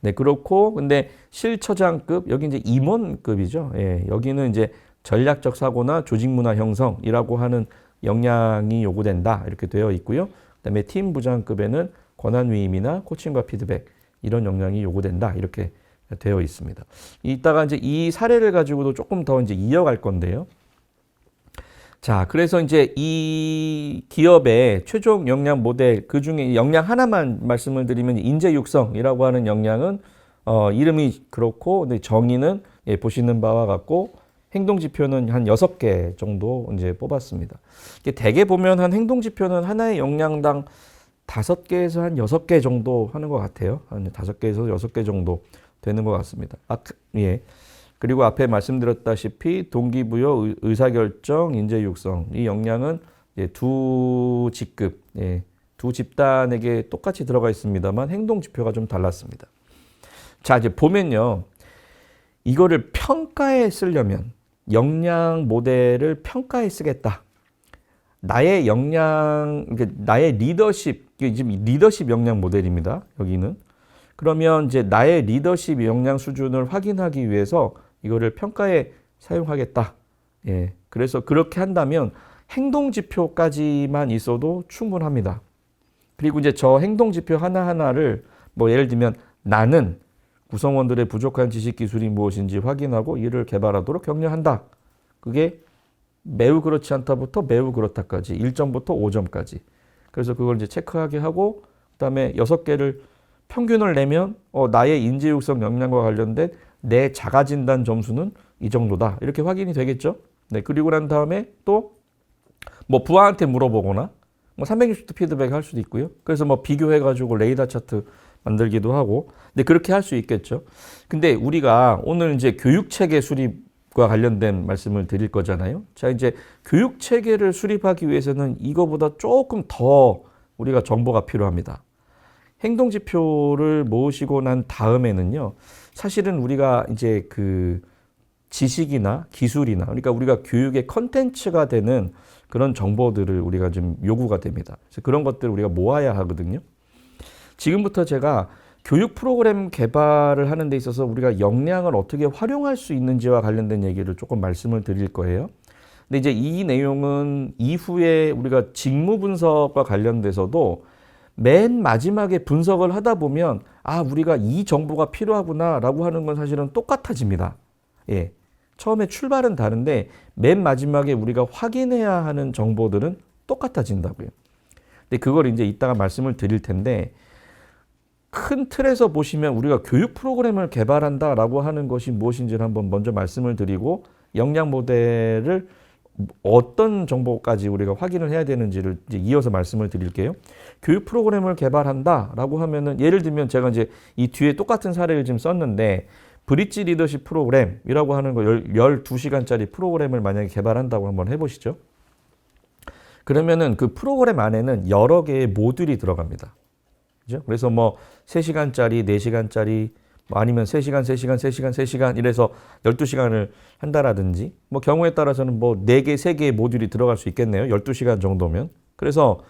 네, 그렇고 근데 실처장급 여기 이제 임원급이죠. 예, 여기는 이제 전략적 사고나 조직 문화 형성이라고 하는 역량이 요구된다 이렇게 되어 있고요. 그다음에 팀 부장급에는 권한 위임이나 코칭과 피드백 이런 역량이 요구된다 이렇게 되어 있습니다. 이따가 이제 이 사례를 가지고도 조금 더 이제 이어갈 건데요. 자, 그래서 이제 이 기업의 최종 역량 모델 그 중에 역량 하나만 말씀을 드리면 인재 육성이라고 하는 역량은 이름이 그렇고 근데 정의는 예, 보시는 바와 같고 행동 지표는 한 6개 정도 이제 뽑았습니다. 대개 보면 한 행동 지표는 하나의 역량당 5개에서 한 6개 정도 하는 것 같아요. 한 5개에서 6개 정도 되는 것 같습니다. 예. 그리고 앞에 말씀드렸다시피 동기부여, 의사결정, 인재 육성 이 역량은 두 직급, 예, 두 집단에게 똑같이 들어가 있습니다만 행동 지표가 좀 달랐습니다. 자, 이제 보면요. 이거를 평가에 쓰려면 역량 모델을 평가에 쓰겠다. 나의 역량, 나의 리더십, 지금 리더십 역량 모델입니다. 여기는. 그러면 이제 나의 리더십 역량 수준을 확인하기 위해서 이거를 평가에 사용하겠다. 예. 그래서 그렇게 한다면 행동 지표까지만 있어도 충분합니다. 그리고 이제 저 행동 지표 하나하나를 뭐 예를 들면 나는 구성원들의 부족한 지식 기술이 무엇인지 확인하고 이를 개발하도록 격려한다. 그게 매우 그렇지 않다부터 매우 그렇다까지 1점부터 5점까지. 그래서 그걸 이제 체크하게 하고 그다음에 6개를 평균을 내면 나의 인재 육성 역량과 관련된 내 자가 진단 점수는 이 정도다. 이렇게 확인이 되겠죠. 네, 그리고 난 다음에 또 뭐 부하한테 물어보거나 뭐 360도 피드백 할 수도 있고요. 그래서 뭐 비교해 가지고 레이더 차트 만들기도 하고. 근데 그렇게 할 수 있겠죠. 근데 우리가 오늘 이제 교육 체계 수립과 관련된 말씀을 드릴 거잖아요. 자, 이제 교육 체계를 수립하기 위해서는 이거보다 조금 더 우리가 정보가 필요합니다. 행동 지표를 모으시고 난 다음에는요. 사실은 우리가 이제 그 지식이나 기술이나 그러니까 우리가 교육의 컨텐츠가 되는 그런 정보들을 우리가 좀 요구가 됩니다. 그래서 그런 것들을 우리가 모아야 하거든요. 지금부터 제가 교육 프로그램 개발을 하는 데 있어서 우리가 역량을 어떻게 활용할 수 있는지와 관련된 얘기를 조금 말씀을 드릴 거예요. 근데 이제 이 내용은 이후에 우리가 직무 분석과 관련돼서도 맨 마지막에 분석을 하다 보면 우리가 이 정보가 필요하구나 라고 하는 건 사실은 똑같아집니다. 예. 처음에 출발은 다른데 맨 마지막에 우리가 확인해야 하는 정보들은 똑같아진다고요. 근데 그걸 이제 이따가 말씀을 드릴 텐데 큰 틀에서 보시면 우리가 교육 프로그램을 개발한다라고 하는 것이 무엇인지를 한번 먼저 말씀을 드리고 역량 모델을 어떤 정보까지 우리가 확인을 해야 되는지를 이제 이어서 말씀을 드릴게요. 교육 프로그램을 개발한다라고 하면은 예를 들면 제가 이제 이 뒤에 똑같은 사례를 지금 썼는데 브릿지 리더십 프로그램이라고 하는 거 12시간짜리 프로그램을 만약에 개발한다고 한번 해보시죠. 그러면은 그 프로그램 안에는 여러 개의 모듈이 들어갑니다. 그죠? 그래서 뭐 3시간짜리, 4시간짜리, 뭐 아니면 3시간, 3시간, 3시간, 3시간 이래서 12시간을 한다라든지 뭐 경우에 따라서는 뭐 4개, 3개의 모듈이 들어갈 수 있겠네요. 12시간 정도면. 그래서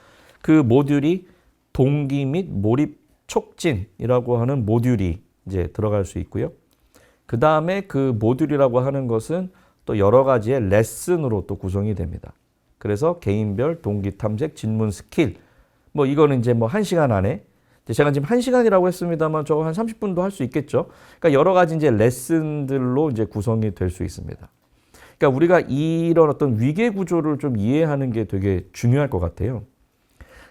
그 모듈이 동기 및 몰입 촉진이라고 하는 모듈이 이제 들어갈 수 있고요. 그 다음에 그 모듈이라고 하는 것은 또 여러 가지의 레슨으로 또 구성이 됩니다. 그래서 개인별 동기 탐색, 질문 스킬. 뭐 이거는 이제 뭐 1시간 안에 제가 지금 1시간이라고 했습니다만 저거 한 30분도 할 수 있겠죠. 그러니까 여러 가지 이제 레슨들로 이제 구성이 될 수 있습니다. 그러니까 우리가 이런 어떤 위계 구조를 좀 이해하는 게 되게 중요할 것 같아요.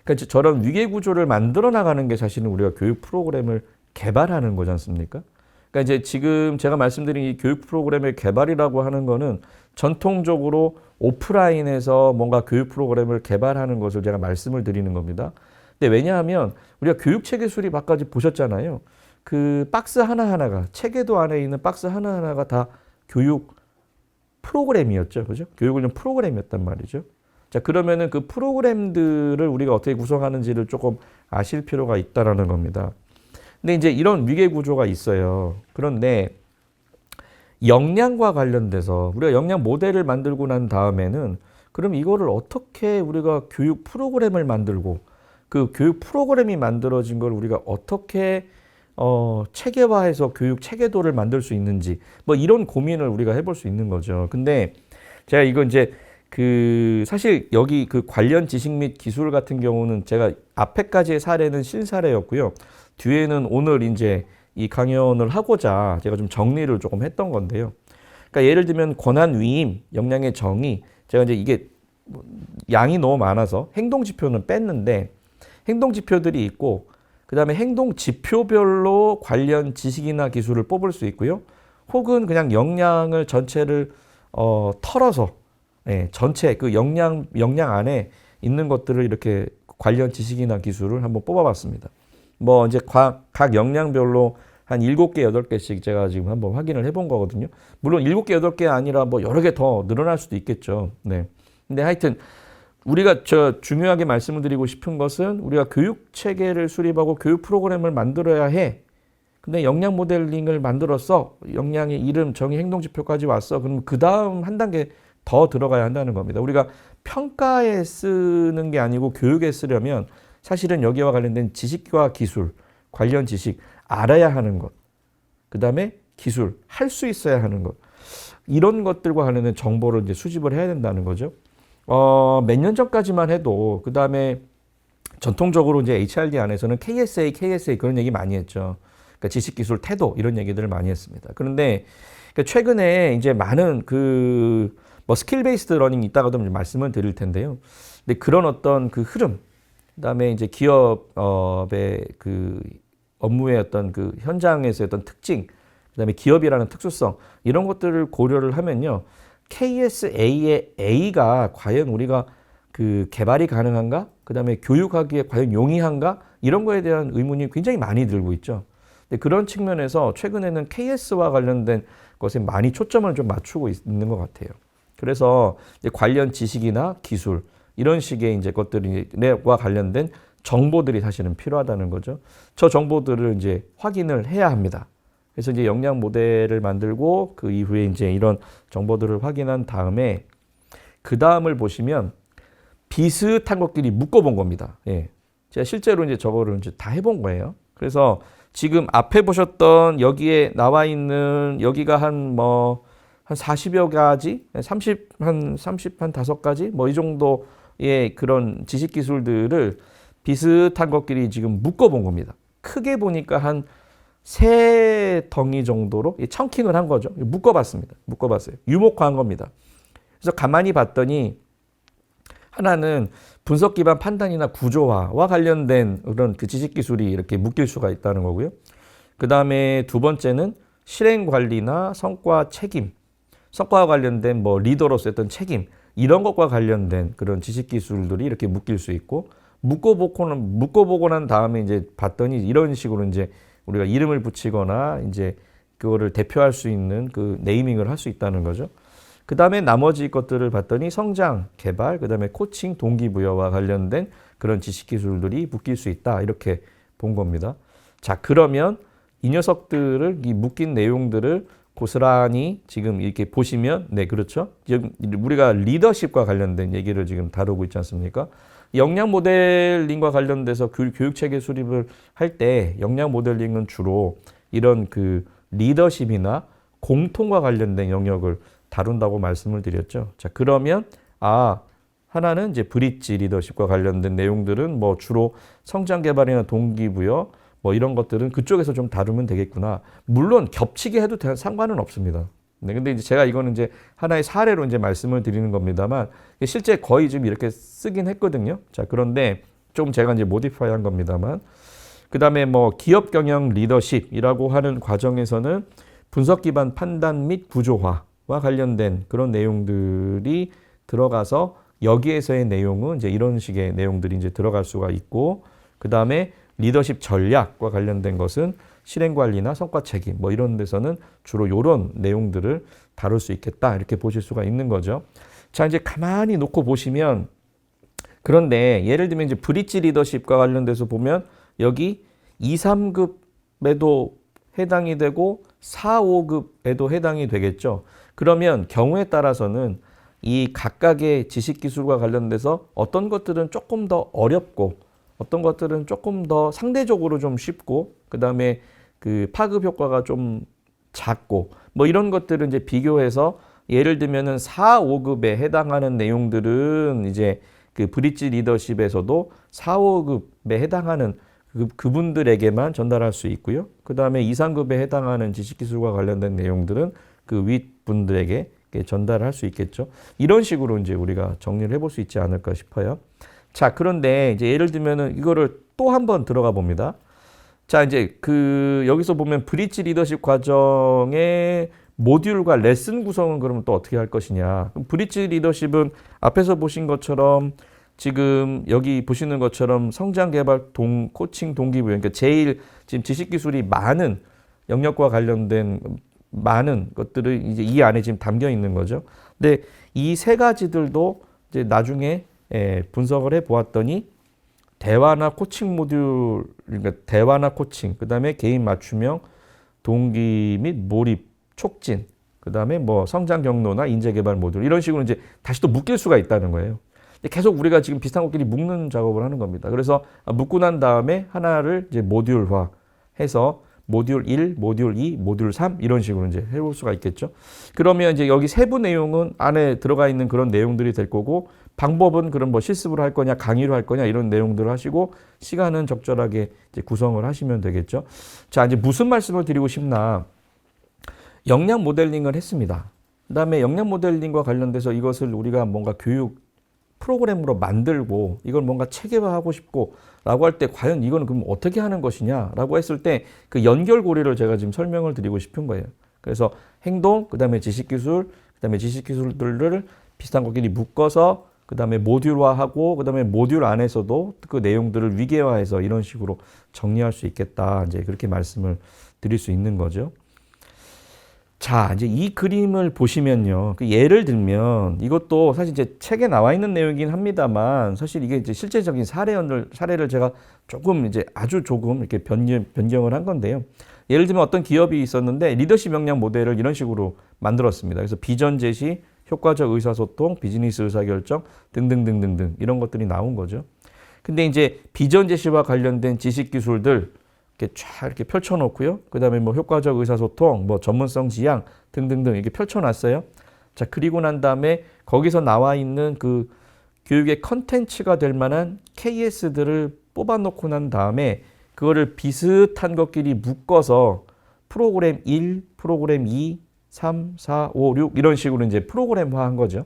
그러니까 저런 위계 구조를 만들어 나가는 게 사실은 우리가 교육 프로그램을 개발하는 거지 않습니까? 그러니까 이제 지금 제가 말씀드린 이 교육 프로그램의 개발이라고 하는 거는 전통적으로 오프라인에서 뭔가 교육 프로그램을 개발하는 것을 제가 말씀을 드리는 겁니다. 근데 왜냐하면 우리가 교육 체계 수립 아까지 보셨잖아요. 그 박스 하나하나가 체계도 안에 있는 박스 하나하나가 다 교육 프로그램이었죠. 그죠? 교육을 좀 프로그램이었단 말이죠. 자, 그러면은 그 프로그램들을 우리가 어떻게 구성하는지를 조금 아실 필요가 있다라는 겁니다. 근데 이제 이런 위계 구조가 있어요. 그런데 역량과 관련돼서 우리가 역량 모델을 만들고 난 다음에는 그럼 이거를 어떻게 우리가 교육 프로그램을 만들고 그 교육 프로그램이 만들어진 걸 우리가 어떻게 체계화해서 교육 체계도를 만들 수 있는지 뭐 이런 고민을 우리가 해볼 수 있는 거죠. 근데 제가 이거 이제 그 사실 여기 그 관련 지식 및 기술 같은 경우는 제가 앞에까지의 사례는 실사례였고요. 뒤에는 오늘 이제 이 강연을 하고자 제가 좀 정리를 조금 했던 건데요. 그러니까 예를 들면 권한 위임, 역량의 정의, 제가 이제 이게 양이 너무 많아서 행동 지표는 뺐는데 행동 지표들이 있고 그 다음에 행동 지표별로 관련 지식이나 기술을 뽑을 수 있고요. 혹은 그냥 역량을 전체를 털어서 전체 그 역량 안에 있는 것들을 이렇게 관련 지식이나 기술을 한번 뽑아봤습니다. 뭐 이제 각 역량별로 한 7개, 8개씩 제가 지금 한번 확인을 해본 거거든요. 물론 7개, 8개 아니라 뭐 여러 개 더 늘어날 수도 있겠죠. 네. 근데 하여튼 우리가 중요하게 말씀을 드리고 싶은 것은 우리가 교육 체계를 수립하고 교육 프로그램을 만들어야 해. 근데 역량 모델링을 만들었어. 역량의 이름, 정의, 행동 지표까지 왔어. 그럼 그 다음 한 단계 더 들어가야 한다는 겁니다. 우리가 평가에 쓰는 게 아니고 교육에 쓰려면 사실은 여기와 관련된 지식과 기술, 관련 지식, 알아야 하는 것, 그 다음에 기술, 할 수 있어야 하는 것, 이런 것들과 관련된 정보를 이제 수집을 해야 된다는 거죠. 몇 년 전까지만 해도, 그 다음에 전통적으로 이제 HRD 안에서는 KSA 그런 얘기 많이 했죠. 그러니까 지식, 기술, 태도 이런 얘기들을 많이 했습니다. 그런데 최근에 이제 많은 뭐 스킬 베이스드 러닝 이따가도 말씀을 드릴 텐데요. 근데 그런 어떤 그 흐름, 그다음에 이제 기업의 그 업무의 어떤 그 현장에서의 어떤 특징, 그다음에 기업이라는 특수성 이런 것들을 고려를 하면요. KSA의 A가 과연 우리가 그 개발이 가능한가? 그다음에 교육하기에 과연 용이한가? 이런 거에 대한 의문이 굉장히 많이 들고 있죠. 근데 그런 측면에서 최근에는 KS와 관련된 것에 많이 초점을 좀 맞추고 있는 것 같아요. 그래서 이제 관련 지식이나 기술 이런 식의 이제 것들과 관련된 정보들이 사실은 필요하다는 거죠. 저 정보들을 이제 확인을 해야 합니다. 그래서 이제 역량 모델을 만들고 그 이후에 이제 이런 정보들을 확인한 다음에 그 다음을 보시면 비슷한 것끼리 묶어본 겁니다. 예. 제가 실제로 이제 저거를 이제 다 해본 거예요. 그래서 지금 앞에 보셨던 여기에 나와 있는 여기가 한 40여 가지, 한 5가지 뭐 이 정도의 그런 지식 기술들을 비슷한 것끼리 지금 묶어본 겁니다. 크게 보니까 한 3덩이 정도로 청킹을 한 거죠. 묶어봤습니다. 묶어봤어요. 유목화한 겁니다. 그래서 가만히 봤더니 하나는 분석 기반 판단이나 구조화와 관련된 그런 그 지식 기술이 이렇게 묶일 수가 있다는 거고요. 그 다음에 두 번째는 실행 관리나 성과 책임, 성과와 관련된 뭐 리더로서의 어떤 책임 이런 것과 관련된 그런 지식 기술들이 이렇게 묶일 수 있고 묶어보고 난 다음에 이제 봤더니 이런 식으로 이제 우리가 이름을 붙이거나 이제 그거를 대표할 수 있는 그 네이밍을 할 수 있다는 거죠. 그 다음에 나머지 것들을 봤더니 성장, 개발, 그 다음에 코칭, 동기부여와 관련된 그런 지식기술들이 묶일 수 있다. 이렇게 본 겁니다. 자, 그러면 이 녀석들을, 이 묶인 내용들을 고스란히 지금 이렇게 보시면, 네, 그렇죠. 지금 우리가 리더십과 관련된 얘기를 지금 다루고 있지 않습니까? 역량 모델링과 관련돼서 교육체계 수립을 할 때 역량 모델링은 주로 이런 그 리더십이나 공통과 관련된 영역을 다룬다고 말씀을 드렸죠. 자, 그러면 하나는 이제 브릿지 리더십과 관련된 내용들은 뭐 주로 성장 개발이나 동기부여 뭐 이런 것들은 그쪽에서 좀 다루면 되겠구나. 물론 겹치게 해도 상관은 없습니다. 네, 근데 이제 제가 이거는 이제 하나의 사례로 이제 말씀을 드리는 겁니다만 실제 거의 좀 이렇게 쓰긴 했거든요. 자, 그런데 좀 제가 이제 모디파이한 겁니다만 그 다음에 뭐 기업 경영 리더십이라고 하는 과정에서는 분석 기반 판단 및 구조화와 관련된 그런 내용들이 들어가서 여기에서의 내용은 이제 이런 식의 내용들이 이제 들어갈 수가 있고 그 다음에 리더십 전략과 관련된 것은 실행 관리나 성과 책임 뭐 이런 데서는 주로 이런 내용들을 다룰 수 있겠다 이렇게 보실 수가 있는 거죠. 자, 이제 가만히 놓고 보시면 그런데 예를 들면 이제 브릿지 리더십과 관련돼서 보면 여기 2, 3급에도 해당이 되고 4, 5급에도 해당이 되겠죠. 그러면 경우에 따라서는 이 각각의 지식기술과 관련돼서 어떤 것들은 조금 더 어렵고 어떤 것들은 조금 더 상대적으로 좀 쉽고 그 다음에 그 파급 효과가 좀 작고 뭐 이런 것들을 이제 비교해서 예를 들면은 4, 5급에 해당하는 내용들은 이제 그 브릿지 리더십에서도 4, 5급에 해당하는 그분들에게만 전달할 수 있고요. 그 다음에 2, 3급에 해당하는 지식기술과 관련된 내용들은 그 윗분들에게 전달할 수 있겠죠. 이런 식으로 이제 우리가 정리를 해볼 수 있지 않을까 싶어요. 자, 그런데 이제 예를 들면은 이거를 또 한번 들어가 봅니다. 자, 이제 그 여기서 보면 브릿지 리더십 과정의 모듈과 레슨 구성은 그러면 또 어떻게 할 것이냐. 브릿지 리더십은 앞에서 보신 것처럼 지금 여기 보시는 것처럼 성장 개발 코칭 동기부여 그러니까 제일 지금 지식 기술이 많은 영역과 관련된 많은 것들을 이제 이 안에 지금 담겨 있는 거죠. 근데 이 세 가지들도 이제 나중에 분석을 해 보았더니 대화나 코칭 모듈 그러니까 대화나 코칭 그다음에 개인 맞춤형 동기 및 몰입 촉진 그다음에 뭐 성장 경로나 인재 개발 모듈 이런 식으로 이제 다시 또 묶일 수가 있다는 거예요. 계속 우리가 지금 비슷한 것끼리 묶는 작업을 하는 겁니다. 그래서 묶고 난 다음에 하나를 이제 모듈화해서 모듈 1, 모듈 2, 모듈 3 이런 식으로 이제 해볼 수가 있겠죠. 그러면 이제 여기 세부 내용은 안에 들어가 있는 그런 내용들이 될 거고 방법은 그럼 뭐 실습으로 할 거냐 강의로 할 거냐 이런 내용들을 하시고 시간은 적절하게 이제 구성을 하시면 되겠죠. 자, 이제 무슨 말씀을 드리고 싶나? 역량 모델링을 했습니다. 그다음에 역량 모델링과 관련돼서 이것을 우리가 뭔가 교육 프로그램으로 만들고 이걸 뭔가 체계화하고 싶고 라고 할 때 과연 이거는 그럼 어떻게 하는 것이냐 라고 했을 때 그 연결고리를 제가 지금 설명을 드리고 싶은 거예요. 그래서 행동, 그 다음에 지식기술, 그 다음에 지식기술들을 비슷한 것끼리 묶어서 그 다음에 모듈화하고 그 다음에 모듈 안에서도 그 내용들을 위계화해서 이런 식으로 정리할 수 있겠다. 이제 그렇게 말씀을 드릴 수 있는 거죠. 자, 이제 이 그림을 보시면요. 그 예를 들면 이것도 사실 이제 책에 나와 있는 내용이긴 합니다만 사실 이게 이제 실제적인 사례를 제가 조금 이제 아주 조금 이렇게 변경을 한 건데요. 예를 들면 어떤 기업이 있었는데 리더십 역량 모델을 이런 식으로 만들었습니다. 그래서 비전 제시, 효과적 의사소통, 비즈니스 의사결정 등등등등등 이런 것들이 나온 거죠. 근데 이제 비전 제시와 관련된 지식 기술들 이렇게 쫙 이렇게 펼쳐놓고요. 그 다음에 뭐 효과적 의사소통, 뭐 전문성 지향 등등등 이렇게 펼쳐놨어요. 자, 그리고 난 다음에 거기서 나와 있는 그 교육의 컨텐츠가 될 만한 KS들을 뽑아놓고 난 다음에 그거를 비슷한 것끼리 묶어서 프로그램 1, 프로그램 2, 3, 4, 5, 6 이런 식으로 이제 프로그램화한 거죠.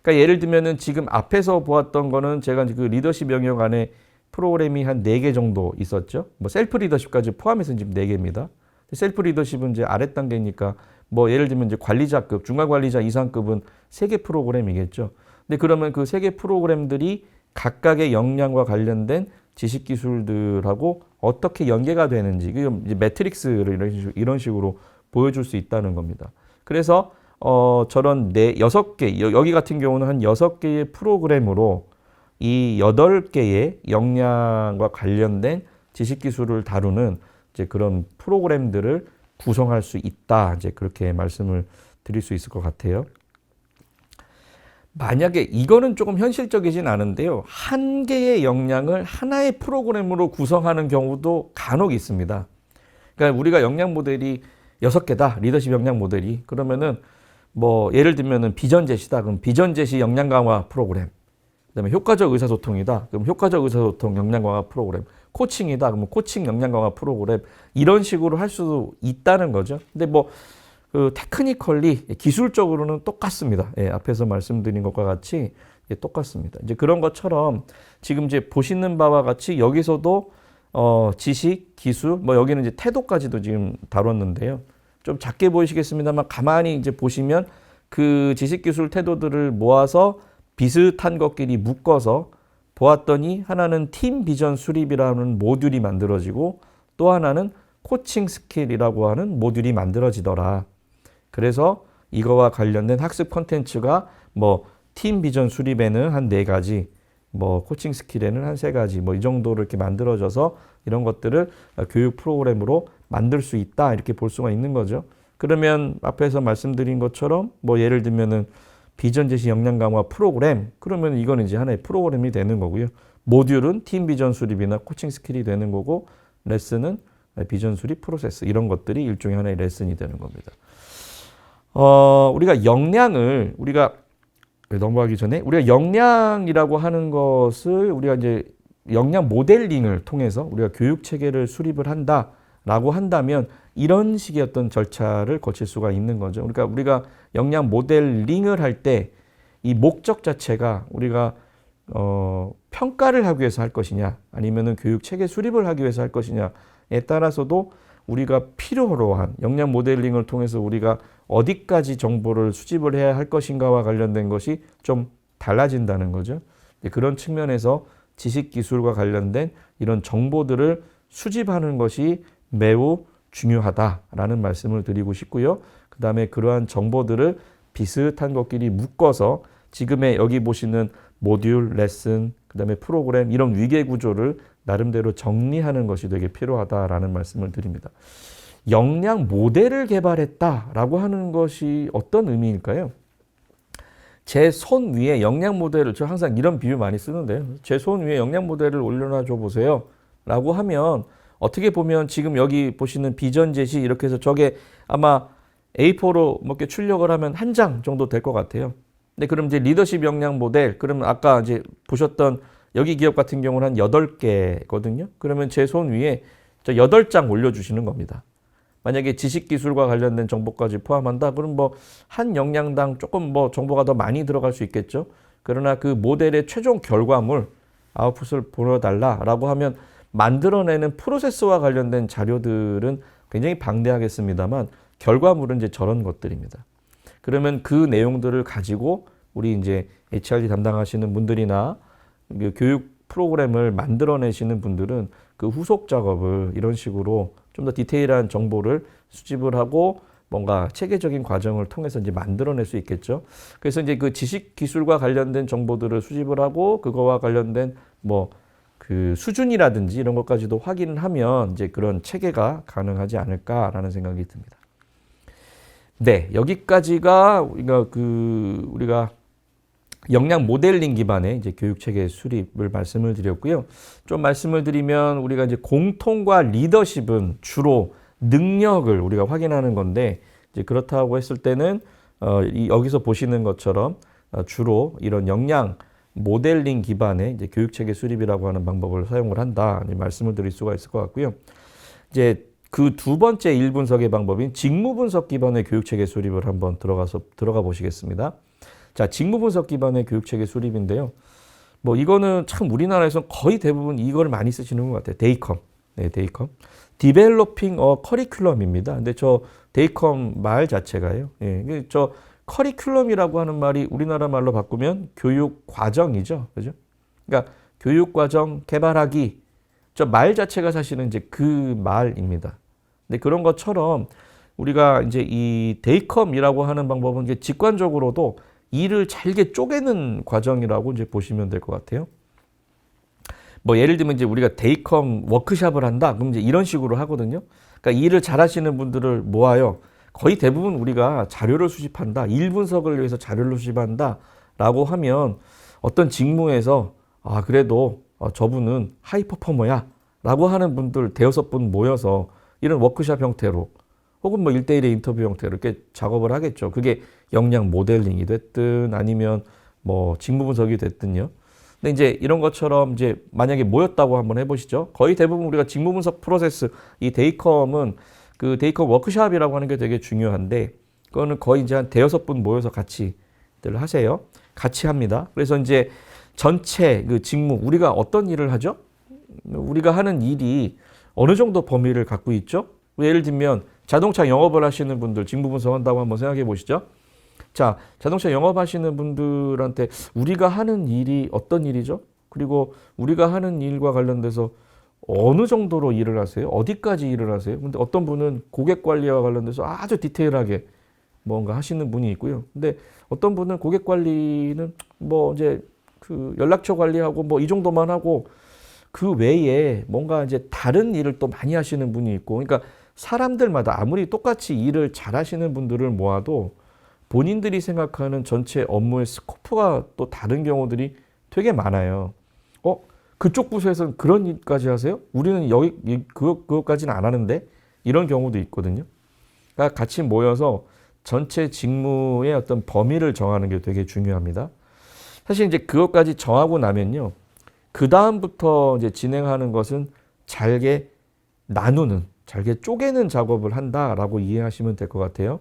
그러니까 예를 들면은 지금 앞에서 보았던 거는 제가 그 리더십 영역 안에 프로그램이 한 4개 정도 있었죠. 뭐 셀프 리더십까지 포함해서 지금 4개입니다. 셀프 리더십은 이제 아래 단계니까 뭐 예를 들면 이제 관리자급, 중간 관리자 이상급은 3개 프로그램이겠죠. 근데 그러면 그 3개 프로그램들이 각각의 역량과 관련된 지식 기술들하고 어떻게 연계가 되는지, 이제 매트릭스를 이런 식으로 보여줄 수 있다는 겁니다. 그래서 저런 6개, 여기 같은 경우는 한 6개의 프로그램으로 이 8개의 역량과 관련된 지식 기술을 다루는 이제 그런 프로그램들을 구성할 수 있다. 이제 그렇게 말씀을 드릴 수 있을 것 같아요. 만약에 이거는 조금 현실적이진 않은데요. 한 개의 역량을 하나의 프로그램으로 구성하는 경우도 간혹 있습니다. 그러니까 우리가 역량 모델이 6개다. 리더십 역량 모델이. 그러면은 뭐 예를 들면은 비전 제시다. 그럼 비전 제시 역량 강화 프로그램. 그다음에 효과적 의사소통이다. 그럼 효과적 의사소통 역량 강화 프로그램. 코칭이다. 그러면 코칭 역량 강화 프로그램. 이런 식으로 할 수도 있다는 거죠. 근데 뭐 그 테크니컬리 기술적으로는 똑같습니다. 예, 앞에서 말씀드린 것과 같이 똑같습니다. 이제 그런 것처럼 지금 이제 보시는 바와 같이 여기서도 지식, 기술, 뭐 여기는 이제 태도까지도 지금 다뤘는데요. 좀 작게 보이시겠습니다만 가만히 이제 보시면 그 지식, 기술, 태도들을 모아서 비슷한 것끼리 묶어서 보았더니 하나는 팀 비전 수립이라는 모듈이 만들어지고 또 하나는 코칭 스킬이라고 하는 모듈이 만들어지더라. 그래서 이거와 관련된 학습 콘텐츠가 뭐 팀 비전 수립에는 한 4가지, 뭐 코칭 스킬에는 한 3가지, 뭐 이 정도로 이렇게 만들어져서 이런 것들을 교육 프로그램으로 만들 수 있다. 이렇게 볼 수가 있는 거죠. 그러면 앞에서 말씀드린 것처럼 뭐 예를 들면은 비전 제시 역량 강화 프로그램, 그러면 이거는 이제 하나의 프로그램이 되는 거고요. 모듈은 팀 비전 수립이나 코칭 스킬이 되는 거고, 레슨은 비전 수립 프로세스, 이런 것들이 일종의 하나의 레슨이 되는 겁니다. 우리가 역량을, 우리가 넘어가기 전에 우리가 역량이라고 하는 것을 우리가 이제 역량 모델링을 통해서 우리가 교육 체계를 수립을 한다라고 한다면 이런 식의 어떤 절차를 거칠 수가 있는 거죠. 그러니까 우리가 역량 모델링을 할 때 이 목적 자체가 우리가 평가를 하기 위해서 할 것이냐, 아니면은 교육 체계 수립을 하기 위해서 할 것이냐에 따라서도 우리가 필요로 한 역량 모델링을 통해서 우리가 어디까지 정보를 수집을 해야 할 것인가와 관련된 것이 좀 달라진다는 거죠. 그런 측면에서 지식 기술과 관련된 이런 정보들을 수집하는 것이 매우 중요하다라는 말씀을 드리고 싶고요. 그 다음에 그러한 정보들을 비슷한 것끼리 묶어서 지금의 여기 보시는 모듈, 레슨, 그 다음에 프로그램, 이런 위계 구조를 나름대로 정리하는 것이 되게 필요하다라는 말씀을 드립니다. 역량 모델을 개발했다라고 하는 것이 어떤 의미일까요? 제 손 위에 역량 모델을, 저 항상 이런 비유 많이 쓰는데요. 제 손 위에 역량 모델을 올려놔 줘 보세요 라고 하면 어떻게 보면 지금 여기 보시는 비전 제시 이렇게 해서 저게 아마 A4로 몇 개 출력을 하면 한 장 정도 될 것 같아요. 근데 그럼 이제 리더십 역량 모델, 그러면 아까 이제 보셨던 여기 기업 같은 경우는 한 8개거든요. 그러면 제 손 위에 저 8장 올려주시는 겁니다. 만약에 지식 기술과 관련된 정보까지 포함한다. 그럼 뭐 한 역량당 조금 뭐 정보가 더 많이 들어갈 수 있겠죠. 그러나 그 모델의 최종 결과물, 아웃풋을 보여달라라고 하면 만들어내는 프로세스와 관련된 자료들은 굉장히 방대하겠습니다만 결과물은 이제 저런 것들입니다. 그러면 그 내용들을 가지고 우리 이제 HRD 담당하시는 분들이나 교육 프로그램을 만들어내시는 분들은 그 후속 작업을 이런 식으로 좀 더 디테일한 정보를 수집을 하고 뭔가 체계적인 과정을 통해서 이제 만들어낼 수 있겠죠. 그래서 이제 그 지식 기술과 관련된 정보들을 수집을 하고 그거와 관련된 뭐 그 수준이라든지 이런 것까지도 확인을 하면 이제 그런 체계가 가능하지 않을까라는 생각이 듭니다. 네, 여기까지가 우리가 역량 모델링 기반의 이제 교육 체계 수립을 말씀을 드렸고요. 좀 말씀을 드리면 우리가 이제 공통과 리더십은 주로 능력을 우리가 확인하는 건데, 이제 그렇다고 했을 때는 여기서 보시는 것처럼 주로 이런 역량 모델링 기반의 이제 교육 체계 수립이라고 하는 방법을 사용을 한다, 말씀을 드릴 수가 있을 것 같고요. 이제 그 두 번째 1분석의 방법인 직무 분석 기반의 교육 체계 수립을 한번 들어가 보시겠습니다. 자, 직무 분석 기반의 교육 체계 수립인데요. 뭐 이거는 참 우리나라에서 거의 대부분 이걸 많이 쓰시는 것 같아요. 데이컴. 네, 데이컴. 디벨로핑 커리큘럼입니다. 근데 저 데이컴 말 자체가요. 예, 저 커리큘럼이라고 하는 말이 우리나라 말로 바꾸면 교육 과정이죠. 그죠? 그러니까 교육 과정 개발하기, 저 말 자체가 사실은 이제 그 말입니다. 근데 그런 것처럼 우리가 이제 이 데이컴이라고 하는 방법은 이게 직관적으로도 일을 잘게 쪼개는 과정이라고 이제 보시면 될 것 같아요. 뭐 예를 들면 이제 우리가 데이컴 워크숍을 한다. 그럼 이제 이런 식으로 하거든요. 그러니까 일을 잘하시는 분들을 모아요. 거의 대부분 우리가 자료를 수집한다. 일 분석을 위해서 자료를 수집한다라고 하면 어떤 직무에서 아 그래도 저분은 하이 퍼포머야라고 하는 분들 대여섯 분 모여서 이런 워크숍 형태로 혹은 뭐 1대1의 인터뷰 형태로 이렇게 작업을 하겠죠. 그게 역량 모델링이 됐든 아니면 뭐 직무 분석이 됐든요. 근데 이제 이런 것처럼 이제 만약에 모였다고 한번 해보시죠. 거의 대부분 우리가 직무 분석 프로세스 이 데이컴은 그 데이컴 워크숍이라고 하는 게 되게 중요한데 그거는 거의 이제 한 대여섯 분 모여서 같이들 하세요. 같이 합니다. 그래서 이제 전체 그 직무 우리가 어떤 일을 하죠? 우리가 하는 일이 어느 정도 범위를 갖고 있죠? 예를 들면 자동차 영업을 하시는 분들 직무 분석한다고 한번 생각해 보시죠. 자, 자동차 영업하시는 분들한테 우리가 하는 일이 어떤 일이죠? 그리고 우리가 하는 일과 관련돼서 어느 정도로 일을 하세요? 어디까지 일을 하세요? 근데 어떤 분은 고객 관리와 관련돼서 아주 디테일하게 뭔가 하시는 분이 있고요. 근데 어떤 분은 고객 관리는 뭐 이제 그 연락처 관리하고 뭐 이 정도만 하고 그 외에 뭔가 이제 다른 일을 또 많이 하시는 분이 있고 그러니까 사람들마다 아무리 똑같이 일을 잘 하시는 분들을 모아도 본인들이 생각하는 전체 업무의 스코프가 또 다른 경우들이 되게 많아요. 그쪽 부서에서는 그런 일까지 하세요? 우리는 그것까지는 안 하는데 이런 경우도 있거든요. 그러니까 같이 모여서 전체 직무의 어떤 범위를 정하는 게 되게 중요합니다. 사실 이제 그것까지 정하고 나면요. 그 다음부터 이제 진행하는 것은 잘게 나누는, 잘게 쪼개는 작업을 한다라고 이해하시면 될 것 같아요.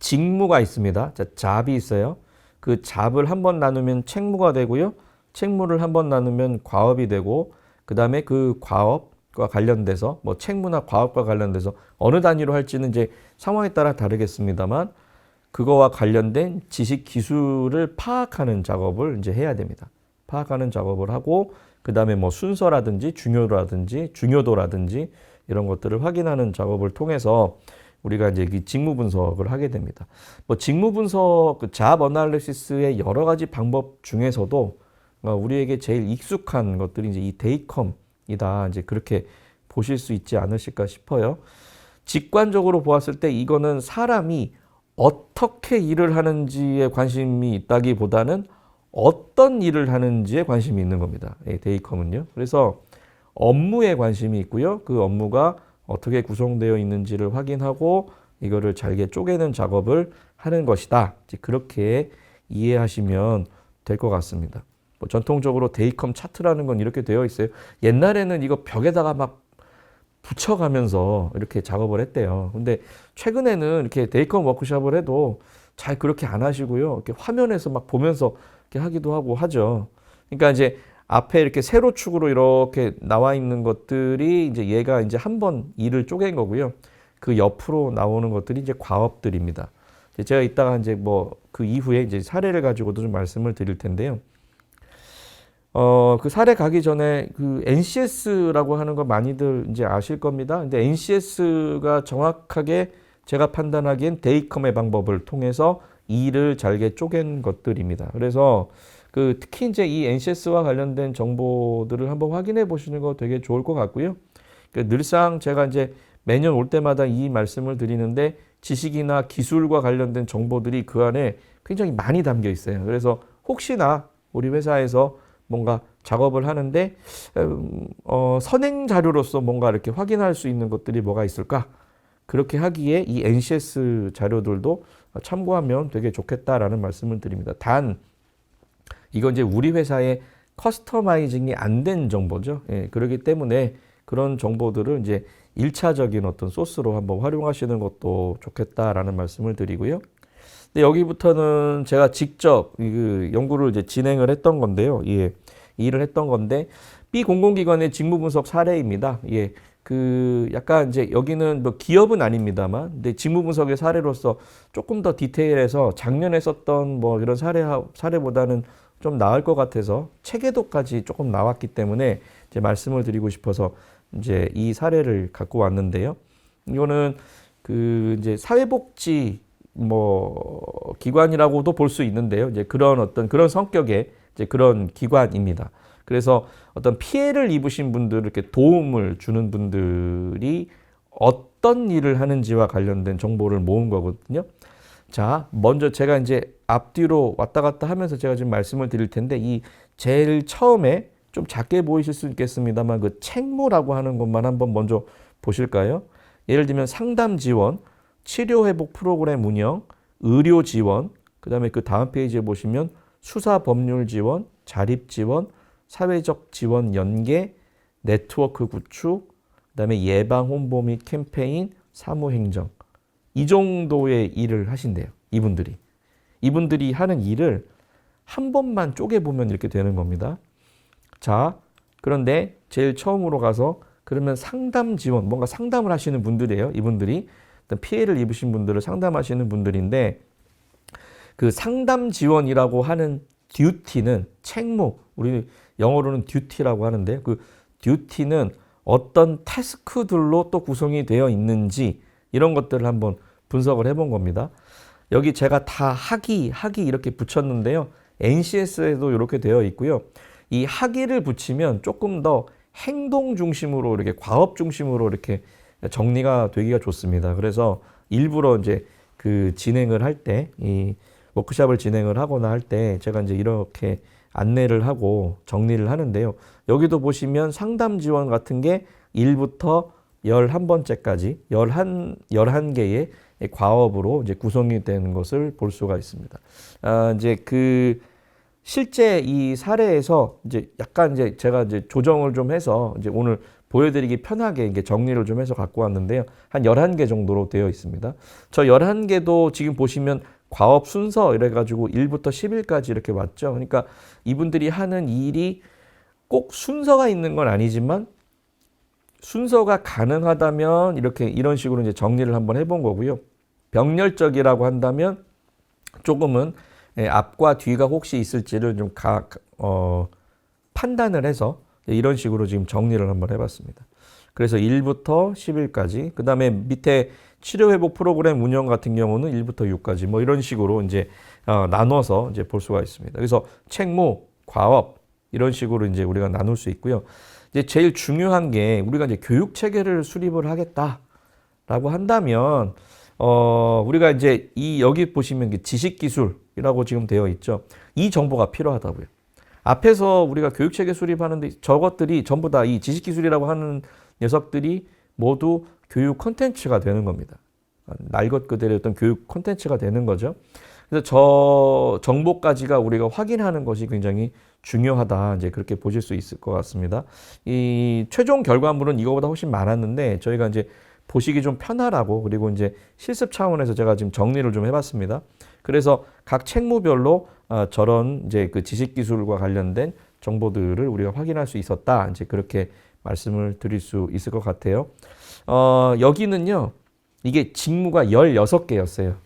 직무가 있습니다. 자, 잡이 있어요. 그 잡을 한번 나누면 책무가 되고요. 책무를 한번 나누면 과업이 되고 그 다음에 그 과업과 관련돼서 뭐 책무나 과업과 관련돼서 어느 단위로 할지는 이제 상황에 따라 다르겠습니다만 그거와 관련된 지식 기술을 파악하는 작업을 이제 해야 됩니다. 파악하는 작업을 하고 그 다음에 뭐 순서라든지 중요도라든지 이런 것들을 확인하는 작업을 통해서 우리가 이제 직무 분석을 하게 됩니다. 뭐 직무 분석, 잡 어널리시스의 여러 가지 방법 중에서도 우리에게 제일 익숙한 것들이 이제 이 데이컴이다. 이제 그렇게 보실 수 있지 않으실까 싶어요. 직관적으로 보았을 때 이거는 사람이 어떻게 일을 하는지에 관심이 있다기보다는 어떤 일을 하는지에 관심이 있는 겁니다. 데이컴은요. 그래서 업무에 관심이 있고요. 그 업무가 어떻게 구성되어 있는지를 확인하고 이거를 잘게 쪼개는 작업을 하는 것이다. 이제 그렇게 이해하시면 될 것 같습니다. 뭐 전통적으로 데이컴 차트라는 건 이렇게 되어 있어요. 옛날에는 이거 벽에다가 막 붙여가면서 이렇게 작업을 했대요. 근데 최근에는 이렇게 데이컴 워크숍을 해도 잘 그렇게 안 하시고요. 이렇게 화면에서 막 보면서 이렇게 하기도 하고 하죠. 그러니까 이제 앞에 이렇게 세로축으로 이렇게 나와 있는 것들이 이제 얘가 이제 한 번 일을 쪼갠 거고요. 그 옆으로 나오는 것들이 이제 과업들입니다. 제가 이따가 이제 뭐 그 이후에 이제 사례를 가지고도 좀 말씀을 드릴 텐데요. 그 사례 가기 전에 그 NCS라고 하는 거 많이들 이제 아실 겁니다. 근데 NCS가 정확하게 제가 판단하기엔 데이컴의 방법을 통해서 일을 잘게 쪼갠 것들입니다. 그래서 그 특히 이제 이 NCS와 관련된 정보들을 한번 확인해 보시는 거 되게 좋을 것 같고요. 늘상 제가 이제 매년 올 때마다 이 말씀을 드리는데 지식이나 기술과 관련된 정보들이 그 안에 굉장히 많이 담겨 있어요. 그래서 혹시나 우리 회사에서 뭔가 작업을 하는데 선행 자료로서 뭔가 이렇게 확인할 수 있는 것들이 뭐가 있을까? 그렇게 하기에 이 NCS 자료들도 참고하면 되게 좋겠다라는 말씀을 드립니다. 단 이건 이제 우리 회사에 커스터마이징이 안 된 정보죠. 예, 그렇기 때문에 그런 정보들을 이제 1차적인 어떤 소스로 한번 활용하시는 것도 좋겠다라는 말씀을 드리고요. 근데 여기부터는 제가 직접 그 연구를 이제 진행을 했던 건데요. 예, 일을 했던 건데 B 공공기관의 직무 분석 사례입니다. 예, 그 약간 이제 여기는 뭐 기업은 아닙니다만, 근데 직무 분석의 사례로서 조금 더 디테일해서 작년에 썼던 뭐 이런 사례보다는 좀 나을 것 같아서 체계도까지 조금 나왔기 때문에 이제 말씀을 드리고 싶어서 이제 이 사례를 갖고 왔는데요. 이거는 그 이제 사회복지 뭐 기관이라고도 볼 수 있는데요. 이제 그런 어떤 그런 성격의 이제 그런 기관입니다. 그래서 어떤 피해를 입으신 분들 이렇게 도움을 주는 분들이 어떤 일을 하는지와 관련된 정보를 모은 거거든요. 자, 먼저 제가 이제 앞뒤로 왔다 갔다 하면서 제가 지금 말씀을 드릴 텐데 이 제일 처음에 좀 작게 보이실 수 있겠습니다만 그 책무라고 하는 것만 한번 먼저 보실까요? 예를 들면 상담 지원, 치료 회복 프로그램 운영, 의료 지원, 그다음에 그 다음 페이지에 보시면 수사 법률 지원, 자립 지원, 사회적 지원 연계, 네트워크 구축, 그다음에 예방 홍보 및 캠페인, 사무 행정. 이 정도의 일을 하신대요. 이분들이 하는 일을 한 번만 쪼개보면 이렇게 되는 겁니다. 자, 그런데 제일 처음으로 가서 그러면 상담 지원, 뭔가 상담을 하시는 분들이에요. 이분들이 피해를 입으신 분들을 상담하시는 분들인데 그 상담 지원이라고 하는 듀티는 책무, 우리 영어로는 듀티라고 하는데 그 듀티는 어떤 태스크들로 또 구성이 되어 있는지 이런 것들을 한번 분석을 해본 겁니다. 여기 제가 다 하기 이렇게 붙였는데요. NCS에도 이렇게 되어 있고요. 이 하기를 붙이면 조금 더 행동 중심으로 이렇게 과업 중심으로 이렇게 정리가 되기가 좋습니다. 그래서 일부러 이제 그 진행을 할 때, 이 워크숍을 진행을 하거나 할 때 제가 이제 이렇게 안내를 하고 정리를 하는데요. 여기도 보시면 상담 지원 같은 게 1부터 11번째까지 11개의 과업으로 이제 구성이 되는 것을 볼 수가 있습니다. 이제 그 실제 이 사례에서 이제 약간 이제 제가 이제 조정을 좀 해서 이제 오늘 보여드리기 편하게 이게 정리를 좀 해서 갖고 왔는데요. 한 11개 정도로 되어 있습니다. 저 11개도 지금 보시면 과업 순서 이래가지고 1부터 10일까지 이렇게 왔죠. 그러니까 이분들이 하는 일이 꼭 순서가 있는 건 아니지만 순서가 가능하다면 이렇게 이런 식으로 이제 정리를 한번 해본 거고요. 병렬적이라고 한다면 조금은 앞과 뒤가 혹시 있을지를 좀 판단을 해서 이런 식으로 지금 정리를 한번 해봤습니다. 그래서 1부터 10일까지, 그 다음에 밑에 치료회복 프로그램 운영 같은 경우는 1부터 6까지 뭐 이런 식으로 이제 나눠서 이제 볼 수가 있습니다. 그래서 책무, 과업 이런 식으로 이제 우리가 나눌 수 있고요. 이제 제일 중요한 게 우리가 이제 교육 체계를 수립을 하겠다라고 한다면 우리가 이제 이 여기 보시면 지식 기술이라고 지금 되어 있죠. 이 정보가 필요하다고요. 앞에서 우리가 교육 체계 수립하는데 저것들이 전부 다 이 지식 기술이라고 하는 녀석들이 모두 교육 콘텐츠가 되는 겁니다. 날 것 그대로의 어떤 교육 콘텐츠가 되는 거죠. 그래서 저 정보까지가 우리가 확인하는 것이 굉장히 중요하다. 이제 그렇게 보실 수 있을 것 같습니다. 이 최종 결과물은 이거보다 훨씬 많았는데 저희가 이제 보시기 좀 편하라고 그리고 이제 실습 차원에서 제가 지금 정리를 좀 해봤습니다. 그래서 각 책무별로 저런 이제 그 지식 기술과 관련된 정보들을 우리가 확인할 수 있었다. 이제 그렇게 말씀을 드릴 수 있을 것 같아요. 여기는요, 이게 직무가 16개였어요.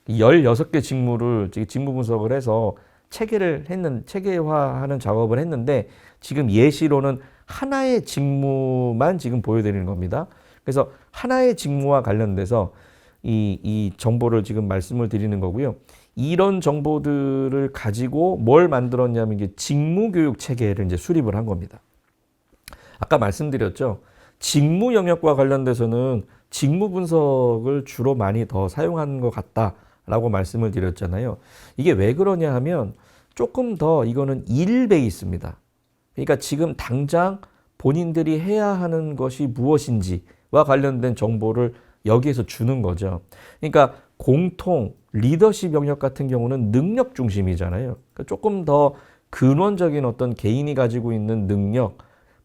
16개 직무를 직무 분석을 해서 체계화하는 작업을 했는데 지금 예시로는 하나의 직무만 지금 보여드리는 겁니다. 그래서 하나의 직무와 관련돼서 이 정보를 지금 말씀을 드리는 거고요. 이런 정보들을 가지고 뭘 만들었냐면 이게 직무교육 체계를 이제 수립을 한 겁니다. 아까 말씀드렸죠. 직무 영역과 관련돼서는 직무 분석을 주로 많이 더 사용하는 것 같다라고 말씀을 드렸잖아요. 이게 왜 그러냐 하면 조금 더 이거는 일 베이스입니다. 그러니까 지금 당장 본인들이 해야 하는 것이 무엇인지와 관련된 정보를 여기에서 주는 거죠. 그러니까 공통, 리더십 영역 같은 경우는 능력 중심이잖아요. 그러니까 조금 더 근원적인 어떤 개인이 가지고 있는 능력,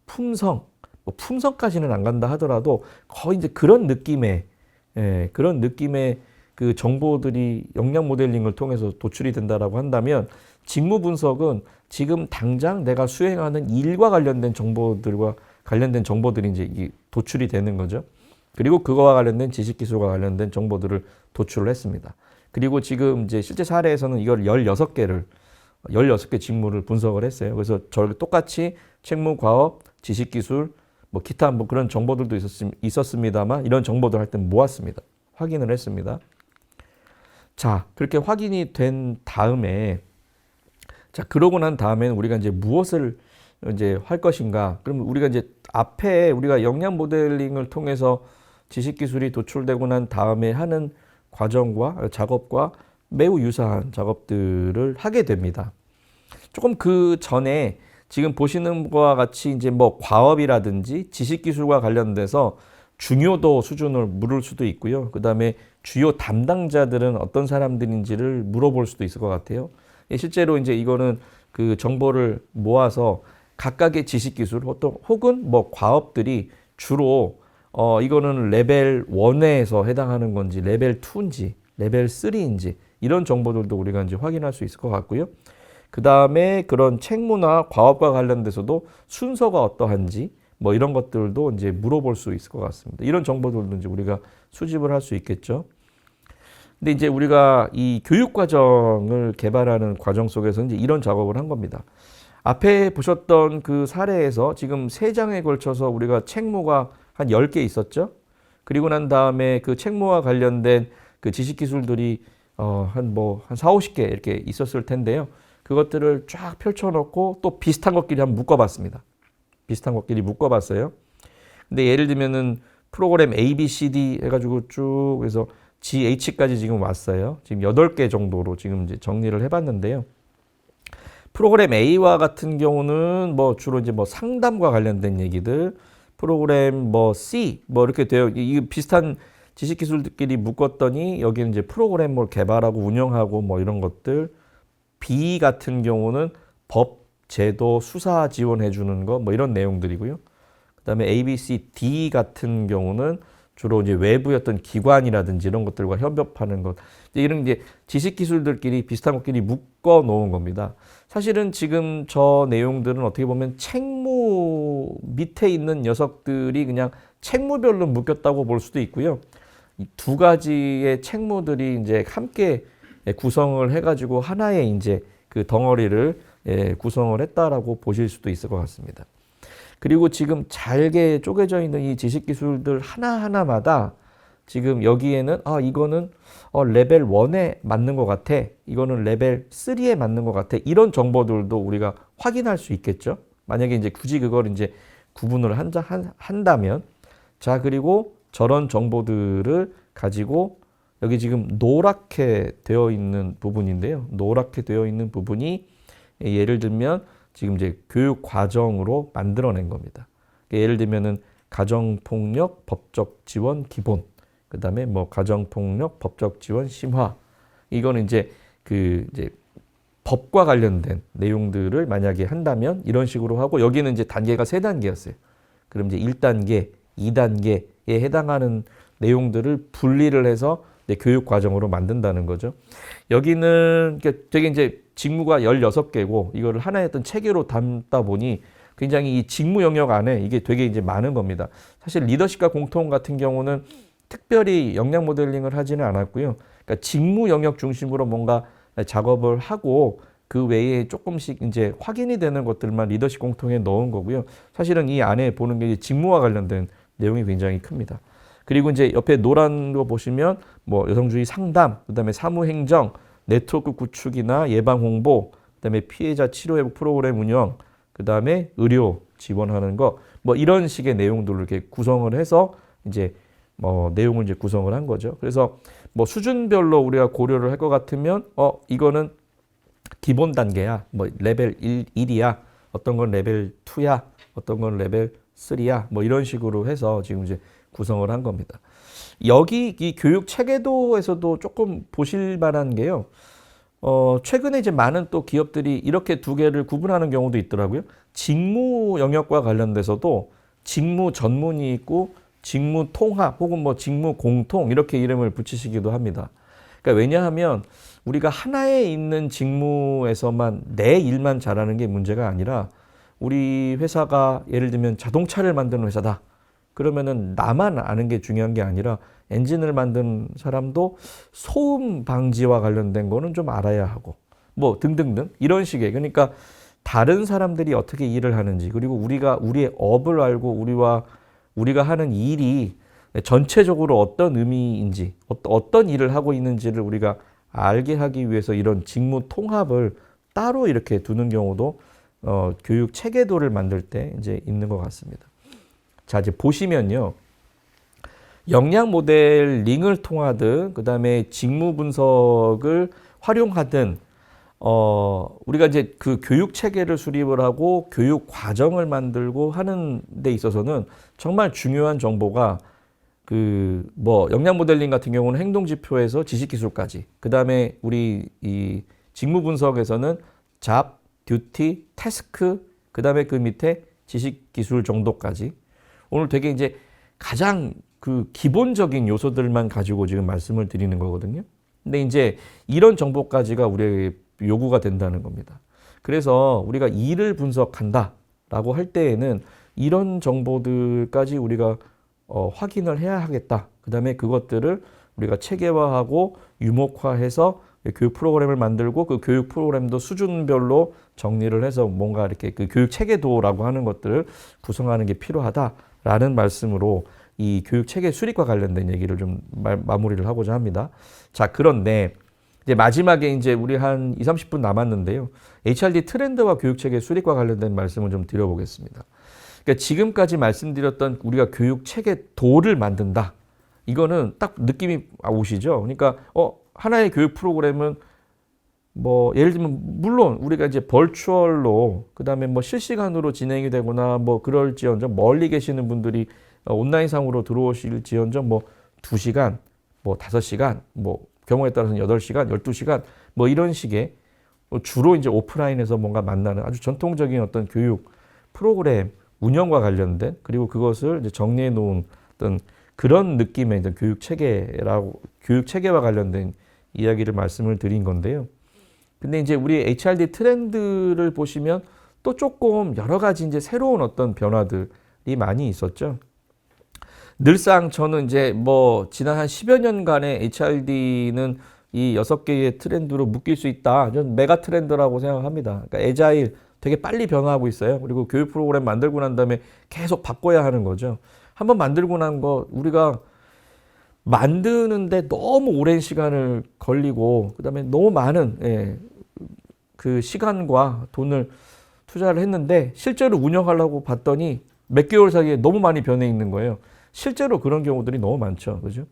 품성, 뭐 품성까지는 안 간다 하더라도 거의 이제 그런 느낌의 그 정보들이 역량 모델링을 통해서 도출이 된다라고 한다면 직무 분석은 지금 당장 내가 수행하는 일과 관련된 정보들이 이제 도출이 되는 거죠. 그리고 그거와 관련된 지식 기술과 관련된 정보들을 도출을 했습니다. 그리고 지금 이제 실제 사례에서는 이걸 16개를 16개 직무를 분석을 했어요. 그래서 저렇게 똑같이 책무, 과업, 지식기술, 뭐 기타 뭐 그런 정보들도 있었습니다만 이런 정보들 할 때 모았습니다. 확인을 했습니다. 자, 그렇게 확인이 된 다음에 자, 그러고 난 다음에는 우리가 이제 무엇을 이제 할 것인가? 그럼 우리가 이제 앞에 우리가 역량 모델링을 통해서 지식기술이 도출되고 난 다음에 하는 과정과 작업과 매우 유사한 작업들을 하게 됩니다. 조금 그 전에 지금 보시는 것과 같이 이제 뭐 과업이라든지 지식기술과 관련돼서 중요도 수준을 물을 수도 있고요. 그 다음에 주요 담당자들은 어떤 사람들인지를 물어볼 수도 있을 것 같아요. 실제로 이제 이거는 그 정보를 모아서 각각의 지식기술 혹은 뭐 과업들이 주로 이거는 레벨 1에서 해당하는 건지 레벨 2인지 레벨 3인지 이런 정보들도 우리가 이제 확인할 수 있을 것 같고요. 그 다음에 그런 책무나 과업과 관련돼서도 순서가 어떠한지 뭐 이런 것들도 이제 물어볼 수 있을 것 같습니다. 이런 정보들도 이제 우리가 수집을 할 수 있겠죠. 근데 이제 우리가 이 교육 과정을 개발하는 과정 속에서 이제 이런 작업을 한 겁니다. 앞에 보셨던 그 사례에서 지금 3장에 걸쳐서 우리가 책무가 한 10개 있었죠. 그리고 난 다음에 그 책무와 관련된 그 지식 기술들이 한 4, 50개 이렇게 있었을 텐데요. 그것들을 쫙 펼쳐놓고 또 비슷한 것끼리 한번 묶어봤습니다. 비슷한 것끼리 묶어봤어요. 근데 예를 들면은 프로그램 A, B, C, D 해가지고 쭉 해서 GH까지 지금 왔어요. 지금 8개 정도로 지금 이제 정리를 해봤는데요. 프로그램 A와 같은 경우는 뭐 주로 이제 뭐 상담과 관련된 얘기들, 프로그램 뭐 C 뭐 이렇게 돼요. 이 비슷한 지식 기술들끼리 묶었더니 여기는 이제 프로그램을 개발하고 운영하고 뭐 이런 것들. B 같은 경우는 법, 제도, 수사 지원해 주는 거 뭐 이런 내용들이고요. 그다음에 A, B, C, D 같은 경우는 주로 이제 외부의 어떤 기관이라든지 이런 것들과 협업하는 것. 이런 이제 지식 기술들끼리 비슷한 것끼리 묶어 놓은 겁니다. 사실은 지금 저 내용들은 어떻게 보면 책무 밑에 있는 녀석들이 그냥 책무별로 묶였다고 볼 수도 있고요. 이 2가지의 책무들이 이제 함께 구성을 해가지고 하나의 이제 그 덩어리를 구성을 했다라고 보실 수도 있을 것 같습니다. 그리고 지금 잘게 쪼개져 있는 이 지식 기술들 하나하나마다 지금 여기에는 이거는 레벨 1에 맞는 것 같아. 이거는 레벨 3에 맞는 것 같아. 이런 정보들도 우리가 확인할 수 있겠죠. 만약에 이제 굳이 그걸 이제 구분을 한다면 자, 그리고 저런 정보들을 가지고 여기 지금 노랗게 되어 있는 부분인데요. 노랗게 되어 있는 부분이 예를 들면 지금 이제 교육 과정으로 만들어낸 겁니다. 예를 들면은 가정폭력 법적 지원 기본, 그 다음에 뭐 가정폭력 법적 지원 심화. 이거는 이제 이제 법과 관련된 내용들을 만약에 한다면 이런 식으로 하고 여기는 이제 단계가 3단계였어요. 그럼 이제 1단계, 2단계에 해당하는 내용들을 분리를 해서 교육 과정으로 만든다는 거죠. 여기는 되게 이제 직무가 16개고 이거를 하나의 어떤 체계로 담다 보니 굉장히 이 직무 영역 안에 이게 되게 이제 많은 겁니다. 사실 리더십과 공통 같은 경우는 특별히 역량 모델링을 하지는 않았고요. 그러니까 직무 영역 중심으로 뭔가 작업을 하고 그 외에 조금씩 이제 확인이 되는 것들만 리더십 공통에 넣은 거고요. 사실은 이 안에 보는 게 직무와 관련된 내용이 굉장히 큽니다. 그리고 이제 옆에 노란 거 보시면 뭐 여성주의 상담, 그다음에 사무행정, 네트워크 구축이나 예방 홍보, 그다음에 피해자 치료 회복 프로그램 운영, 그다음에 의료 지원하는 거, 뭐 이런 식의 내용들을 이렇게 구성을 해서 이제 내용을 이제 구성을 한 거죠. 그래서 뭐 수준별로 우리가 고려를 할 것 같으면 이거는 기본 단계야. 뭐 레벨 1이야. 어떤 건 레벨 2야. 어떤 건 레벨 3야. 뭐 이런 식으로 해서 지금 이제 구성을 한 겁니다. 여기 이 교육 체계도에서도 조금 보실 만한 게요. 최근에 이제 많은 또 기업들이 이렇게 2개를 구분하는 경우도 있더라고요. 직무 영역과 관련돼서도 직무 전문이 있고 직무 통합 혹은 뭐 직무 공통 이렇게 이름을 붙이시기도 합니다. 그러니까 왜냐하면 우리가 하나에 있는 직무에서만 내 일만 잘하는 게 문제가 아니라 우리 회사가 예를 들면 자동차를 만드는 회사다. 그러면은 나만 아는 게 중요한 게 아니라 엔진을 만든 사람도 소음 방지와 관련된 거는 좀 알아야 하고 뭐 등등등 이런 식의 그러니까 다른 사람들이 어떻게 일을 하는지 그리고 우리의 업을 알고 우리가 하는 일이 전체적으로 어떤 의미인지 어떤 일을 하고 있는지를 우리가 알게 하기 위해서 이런 직무 통합을 따로 이렇게 두는 경우도 교육 체계도를 만들 때 이제 있는 것 같습니다. 자, 이제 보시면요. 역량 모델링을 통하든 그다음에 직무 분석을 활용하든 우리가 이제 그 교육 체계를 수립을 하고 교육 과정을 만들고 하는 데 있어서는 정말 중요한 정보가 그 뭐 역량 모델링 같은 경우는 행동 지표에서 지식 기술까지 그다음에 우리 이 직무 분석에서는 잡, 듀티, 태스크 그다음에 그 밑에 지식 기술 정도까지 오늘 되게 이제 가장 그 기본적인 요소들만 가지고 지금 말씀을 드리는 거거든요. 근데 이제 이런 정보까지가 우리에게 요구가 된다는 겁니다. 그래서 우리가 일을 분석한다라고 할 때에는 이런 정보들까지 우리가 확인을 해야 하겠다. 그 다음에 그것들을 우리가 체계화하고 유목화해서 교육 프로그램을 만들고 그 교육 프로그램도 수준별로 정리를 해서 뭔가 이렇게 그 교육 체계도라고 하는 것들을 구성하는 게 필요하다라는 말씀으로 이 교육 체계 수립과 관련된 얘기를 좀 마무리를 하고자 합니다. 자, 그런데 이제 마지막에 이제 우리 한 2, 30분 남았는데요. HRD 트렌드와 교육 체계 수립과 관련된 말씀을 좀 드려보겠습니다. 그러니까 지금까지 말씀드렸던 우리가 교육 체계 도를 만든다. 이거는 딱 느낌이 오시죠? 그러니까 하나의 교육 프로그램은 뭐 예를 들면 물론 우리가 이제 버추얼로 그다음에 뭐 실시간으로 진행이 되거나 뭐 그럴지언정 멀리 계시는 분들이 온라인상으로 들어오실지언정 뭐 2시간, 뭐 5시간, 뭐 경우에 따라서는 8시간, 12시간 뭐 이런 식의 주로 이제 오프라인에서 뭔가 만나는 아주 전통적인 어떤 교육 프로그램 운영과 관련된 그리고 그것을 이제 정리해 놓은 어떤 그런 느낌의 교육 체계와 관련된 이야기를 말씀을 드린 건데요. 근데 이제 우리 HRD 트렌드를 보시면 또 조금 여러 가지 이제 새로운 어떤 변화들이 많이 있었죠. 늘상 저는 이제 뭐 지난 한 10여 년간의 HRD는 이 6개의 트렌드로 묶일 수 있다. 저는 메가 트렌드라고 생각합니다. 그러니까 애자일 되게 빨리 변화하고 있어요. 그리고 교육 프로그램 만들고 난 다음에 계속 바꿔야 하는 거죠. 한번 만들고 난 거 우리가 만드는데 너무 오랜 시간을 걸리고 그다음에 너무 많은 그 시간과 돈을 투자를 했는데 실제로 운영하려고 봤더니 몇 개월 사이에 너무 많이 변해 있는 거예요. 실제로 그런 경우들이 너무 많죠. 그죠?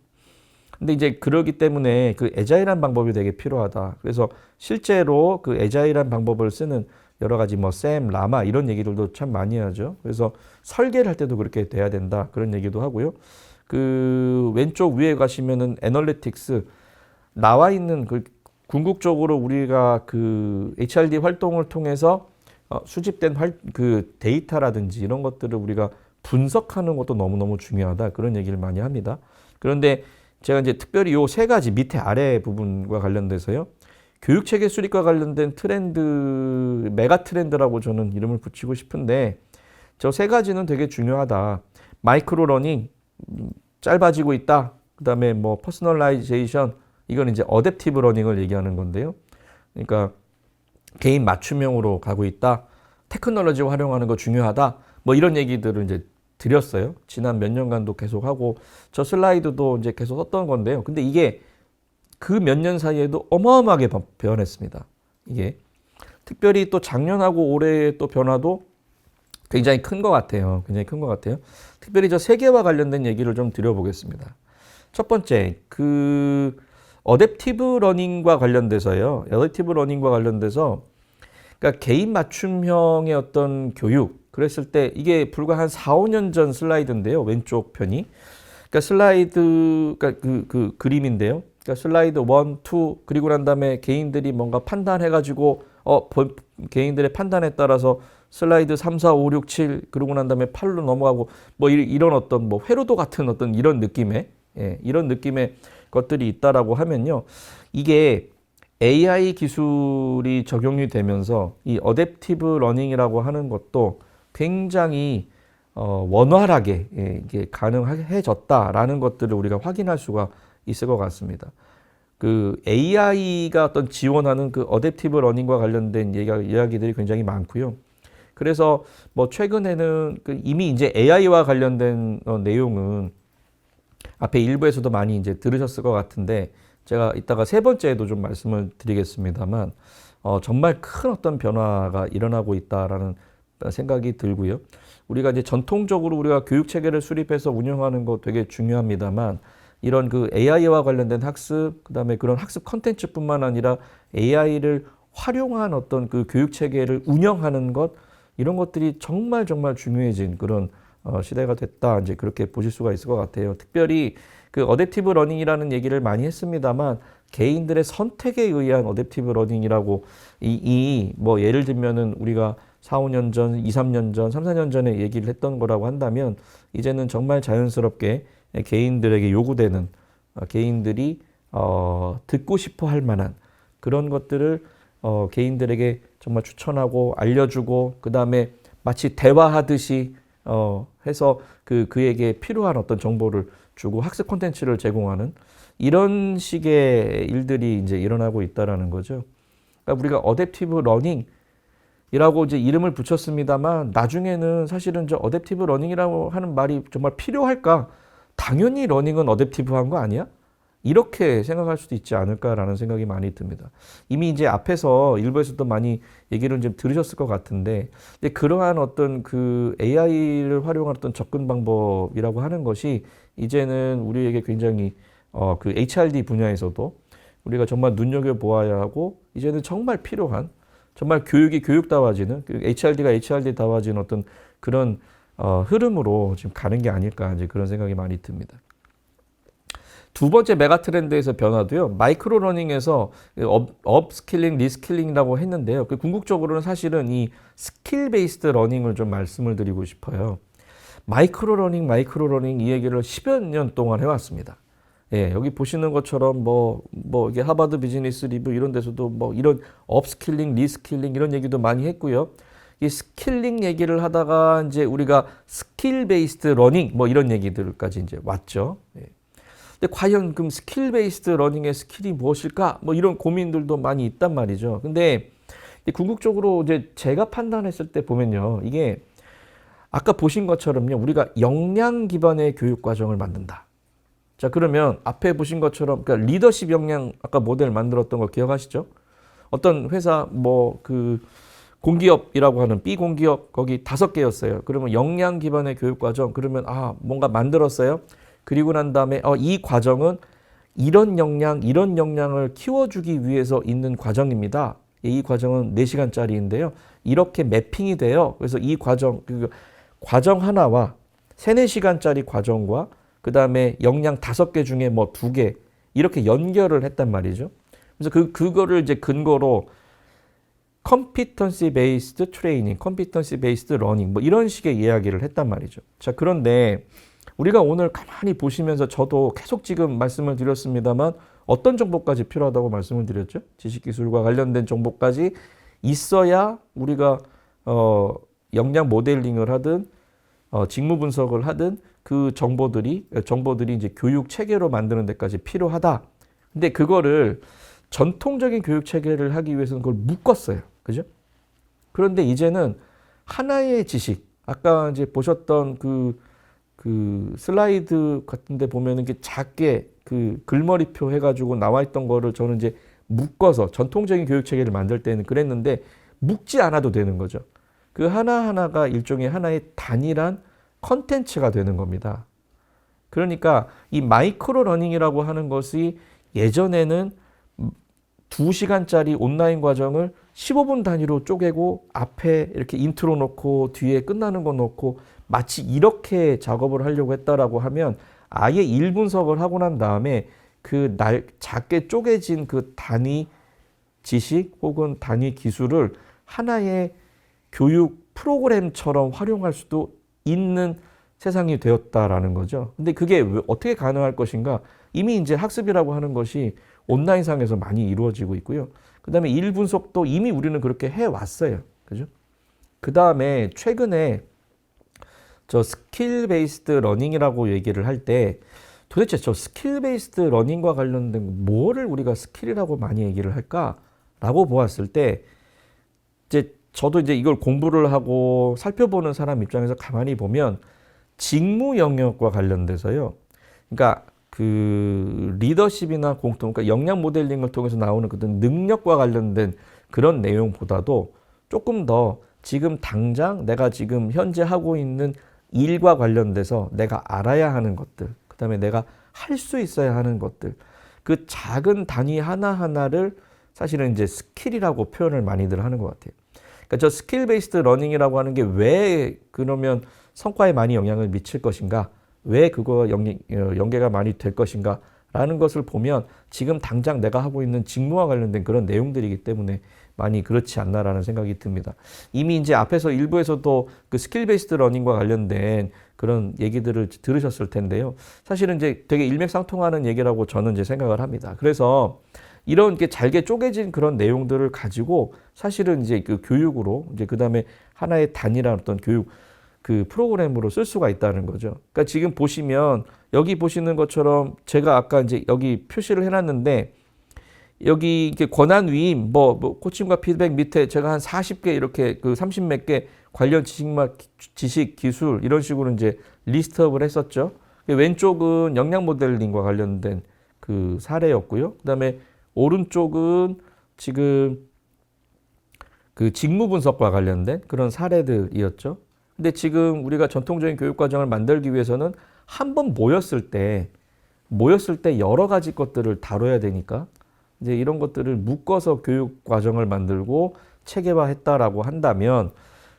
근데 이제 그러기 때문에 그 애자일한 방법이 되게 필요하다. 그래서 실제로 그 애자일한 방법을 쓰는 여러 가지 뭐 샘, 라마 이런 얘기들도 참 많이 하죠. 그래서 설계를 할 때도 그렇게 돼야 된다. 그런 얘기도 하고요. 그 왼쪽 위에 가시면은 애널리틱스 나와 있는 그 궁극적으로 우리가 그 HRD 활동을 통해서 수집된 그 데이터라든지 이런 것들을 우리가 분석하는 것도 너무너무 중요하다. 그런 얘기를 많이 합니다. 그런데 제가 이제 특별히 요 세 가지 밑에 아래 부분과 관련돼서요. 교육체계 수립과 관련된 트렌드, 메가 트렌드라고 저는 이름을 붙이고 싶은데 저 세 가지는 되게 중요하다. 마이크로 러닝, 짧아지고 있다. 그 다음에 뭐 퍼스널라이제이션, 이건 이제 어댑티브 러닝을 얘기하는 건데요. 그러니까 개인 맞춤형으로 가고 있다. 테크놀로지 활용하는 거 중요하다. 뭐 이런 얘기들을 이제 드렸어요. 지난 몇 년간도 계속 하고 저 슬라이드도 이제 계속 썼던 건데요. 근데 이게 그 몇 년 사이에도 어마어마하게 변했습니다. 이게 특별히 또 작년하고 올해의 또 변화도 굉장히 큰 것 같아요. 굉장히 큰 것 같아요. 특별히 저 세계와 관련된 얘기를 좀 드려보겠습니다. 첫 번째, 그 어댑티브 러닝과 관련돼서요. 어댑티브 러닝과 관련돼서 그러니까 개인 맞춤형의 어떤 교육 그랬을 때 이게 불과 한 4, 5년 전 슬라이드인데요. 왼쪽 편이. 그러니까 슬라이드 그러니까 그 그림인데요. 그러니까 슬라이드 1, 2 그리고 난 다음에 개인들이 뭔가 판단해 가지고 개인들의 판단에 따라서 슬라이드 3, 4, 5, 6, 7 그러고 난 다음에 8로 넘어가고 뭐 이런 어떤 뭐 회로도 같은 어떤 이런 느낌의 이런 느낌의 것들이 있다라고 하면요. 이게 AI 기술이 적용이 되면서 이 어댑티브 러닝이라고 하는 것도 굉장히 원활하게 이게 가능해졌다라는 것들을 우리가 확인할 수가 있을 것 같습니다. 그 AI가 어떤 지원하는 그 어댑티브 러닝과 관련된 이야기들이 굉장히 많고요. 그래서 뭐 최근에는 그 이미 이제 AI와 관련된 내용은 앞에 일부에서도 많이 이제 들으셨을 것 같은데 제가 이따가 세 번째에도 좀 말씀을 드리겠습니다만 정말 큰 어떤 변화가 일어나고 있다라는 생각이 들고요. 우리가 이제 전통적으로 우리가 교육 체계를 수립해서 운영하는 거 되게 중요합니다만 이런 그 AI와 관련된 학습, 그다음에 그런 학습 컨텐츠뿐만 아니라 AI를 활용한 어떤 그 교육 체계를 운영하는 것 이런 것들이 정말 중요해진 그런 시대가 됐다. 이제 그렇게 보실 수가 있을 것 같아요. 특별히 그 어댑티브 러닝이라는 얘기를 많이 했습니다만 개인들의 선택에 의한 어댑티브 러닝이라고 뭐 예를 들면은 우리가 4, 5년 전, 2, 3년 전, 3, 4년 전에 얘기를 했던 거라고 한다면 이제는 정말 자연스럽게 개인들에게 요구되는 개인들이 듣고 싶어 할 만한 그런 것들을 개인들에게 정말 추천하고 알려주고 그다음에 마치 대화하듯이 해서 그에게 필요한 어떤 정보를 주고 학습 콘텐츠를 제공하는 이런 식의 일들이 이제 일어나고 있다라는 거죠. 그러니까 우리가 어댑티브 러닝이라고 이제 이름을 붙였습니다만 나중에는 사실은 저 어댑티브 러닝이라고 하는 말이 정말 필요할까? 당연히 러닝은 어댑티브한 거 아니야? 이렇게 생각할 수도 있지 않을까라는 생각이 많이 듭니다. 이미 이제 앞에서 일부에서도 많이 얘기를 좀 들으셨을 것 같은데, 근데 그러한 어떤 그 AI를 활용한 어떤 접근 방법이라고 하는 것이 이제는 우리에게 굉장히 그 HRD 분야에서도 우리가 정말 눈여겨보아야 하고, 이제는 정말 필요한, 정말 교육이 교육다워지는, HRD가 HRD다워지는 어떤 그런 흐름으로 지금 가는 게 아닐까, 이제 그런 생각이 많이 듭니다. 두 번째 메가 트렌드에서 변화도요. 마이크로 러닝에서 업스킬링, 리스킬링이라고 했는데요. 궁극적으로는 사실은 이 스킬 베이스드 러닝을 좀 말씀을 드리고 싶어요. 마이크로 러닝 이 얘기를 10여 년 동안 해왔습니다. 예, 여기 보시는 것처럼 이게 하버드 비즈니스 리뷰 이런 데서도 뭐 이런 업스킬링, 리스킬링 이런 얘기도 많이 했고요. 이 스킬링 얘기를 하다가 이제 우리가 스킬 베이스드 러닝 뭐 이런 얘기들까지 이제 왔죠. 예. 근데 과연 그럼 스킬 베이스드 러닝의 스킬이 무엇일까? 뭐 이런 고민들도 많이 있단 말이죠. 근데 궁극적으로 이제 제가 판단했을 때 보면요. 이게 아까 보신 것처럼요. 우리가 역량 기반의 교육 과정을 만든다. 자, 그러면 앞에 보신 것처럼 그러니까 리더십 역량 아까 모델 만들었던 거 기억하시죠? 어떤 회사 공기업이라고 하는 B 공기업 거기 5개였어요. 그러면 역량 기반의 교육 과정 그러면 뭔가 만들었어요. 그리고 난 다음에 이 과정은 이런 역량을 키워주기 위해서 있는 과정입니다. 이 과정은 4시간짜리인데요. 이렇게 매핑이 돼요. 그래서 이 과정 하나와 3, 4시간짜리 과정과 그 다음에 역량 5개 중에 2개 이렇게 연결을 했단 말이죠. 그래서 그거를 이제 근거로 competency based training, competency based learning 이런 식의 이야기를 했단 말이죠. 자, 그런데 우리가 오늘 가만히 보시면서 저도 계속 지금 말씀을 드렸습니다만 어떤 정보까지 필요하다고 말씀을 드렸죠? 지식기술과 관련된 정보까지 있어야 우리가 역량 모델링을 하든 직무 분석을 하든 그 정보들이 이제 교육 체계로 만드는 데까지 필요하다. 근데 그거를 전통적인 교육 체계를 하기 위해서는 그걸 묶었어요. 그죠? 그런데 이제는 하나의 지식, 아까 이제 보셨던 그 슬라이드 같은 데 보면 이게 작게 글머리표 해가지고 나와 있던 거를 저는 이제 묶어서 전통적인 교육 체계를 만들 때는 그랬는데 묶지 않아도 되는 거죠. 그 하나하나가 일종의 하나의 단일한 컨텐츠가 되는 겁니다. 그러니까 이 마이크로 러닝이라고 하는 것이 예전에는 2시간짜리 온라인 과정을 15분 단위로 쪼개고 앞에 이렇게 인트로 놓고 뒤에 끝나는 거 놓고 마치 이렇게 작업을 하려고 했다라고 하면 아예 1분석을 하고 난 다음에 작게 쪼개진 그 단위 지식 혹은 단위 기술을 하나의 교육 프로그램처럼 활용할 수도 있는 세상이 되었다라는 거죠. 근데 그게 어떻게 가능할 것인가? 이미 이제 학습이라고 하는 것이 온라인상에서 많이 이루어지고 있고요. 그 다음에 1분석도 이미 우리는 그렇게 해왔어요. 그죠? 그 다음에 최근에 저 스킬 베이스드 러닝이라고 얘기를 할 때 도대체 저 스킬 베이스드 러닝과 관련된 뭐를 우리가 스킬이라고 많이 얘기를 할까라고 보았을 때 이제 저도 이제 이걸 공부를 하고 살펴보는 사람 입장에서 가만히 보면 직무 영역과 관련돼서요. 그러니까 그 리더십이나 그러니까 역량 모델링을 통해서 나오는 그런 능력과 관련된 그런 내용보다도 조금 더 지금 당장 내가 지금 현재 하고 있는 일과 관련돼서 내가 알아야 하는 것들, 그다음에 내가 할 수 있어야 하는 것들, 그 작은 단위 하나하나를 사실은 이제 스킬이라고 표현을 많이들 하는 것 같아요. 그러니까 저 스킬 베이스드 러닝이라고 하는 게 왜 그러면 성과에 많이 영향을 미칠 것인가? 왜 그거 연계가 많이 될 것인가? 라는 것을 보면 지금 당장 내가 하고 있는 직무와 관련된 그런 내용들이기 때문에 많이 그렇지 않나라는 생각이 듭니다. 이미 이제 앞에서 일부에서도 그 스킬 베이스드 러닝과 관련된 그런 얘기들을 들으셨을 텐데요. 사실은 이제 되게 일맥상통하는 얘기라고 저는 이제 생각을 합니다. 그래서 이런 게 잘게 쪼개진 그런 내용들을 가지고 사실은 이제 그 교육으로 이제 그다음에 하나의 단일한 어떤 교육 그 프로그램으로 쓸 수가 있다는 거죠. 그러니까 지금 보시면 여기 보시는 것처럼 제가 아까 이제 여기 표시를 해놨는데 여기 이렇게 권한 위임, 뭐 코칭과 피드백 밑에 제가 한 40개 이렇게 그 30 몇 개 관련 지식, 기술 이런 식으로 이제 리스트업을 했었죠. 왼쪽은 역량 모델링과 관련된 그 사례였고요. 그다음에 오른쪽은 지금 그 직무 분석과 관련된 그런 사례들이었죠. 근데 지금 우리가 전통적인 교육 과정을 만들기 위해서는 한 번 모였을 때 여러 가지 것들을 다뤄야 되니까 이제 이런 것들을 묶어서 교육 과정을 만들고 체계화했다라고 한다면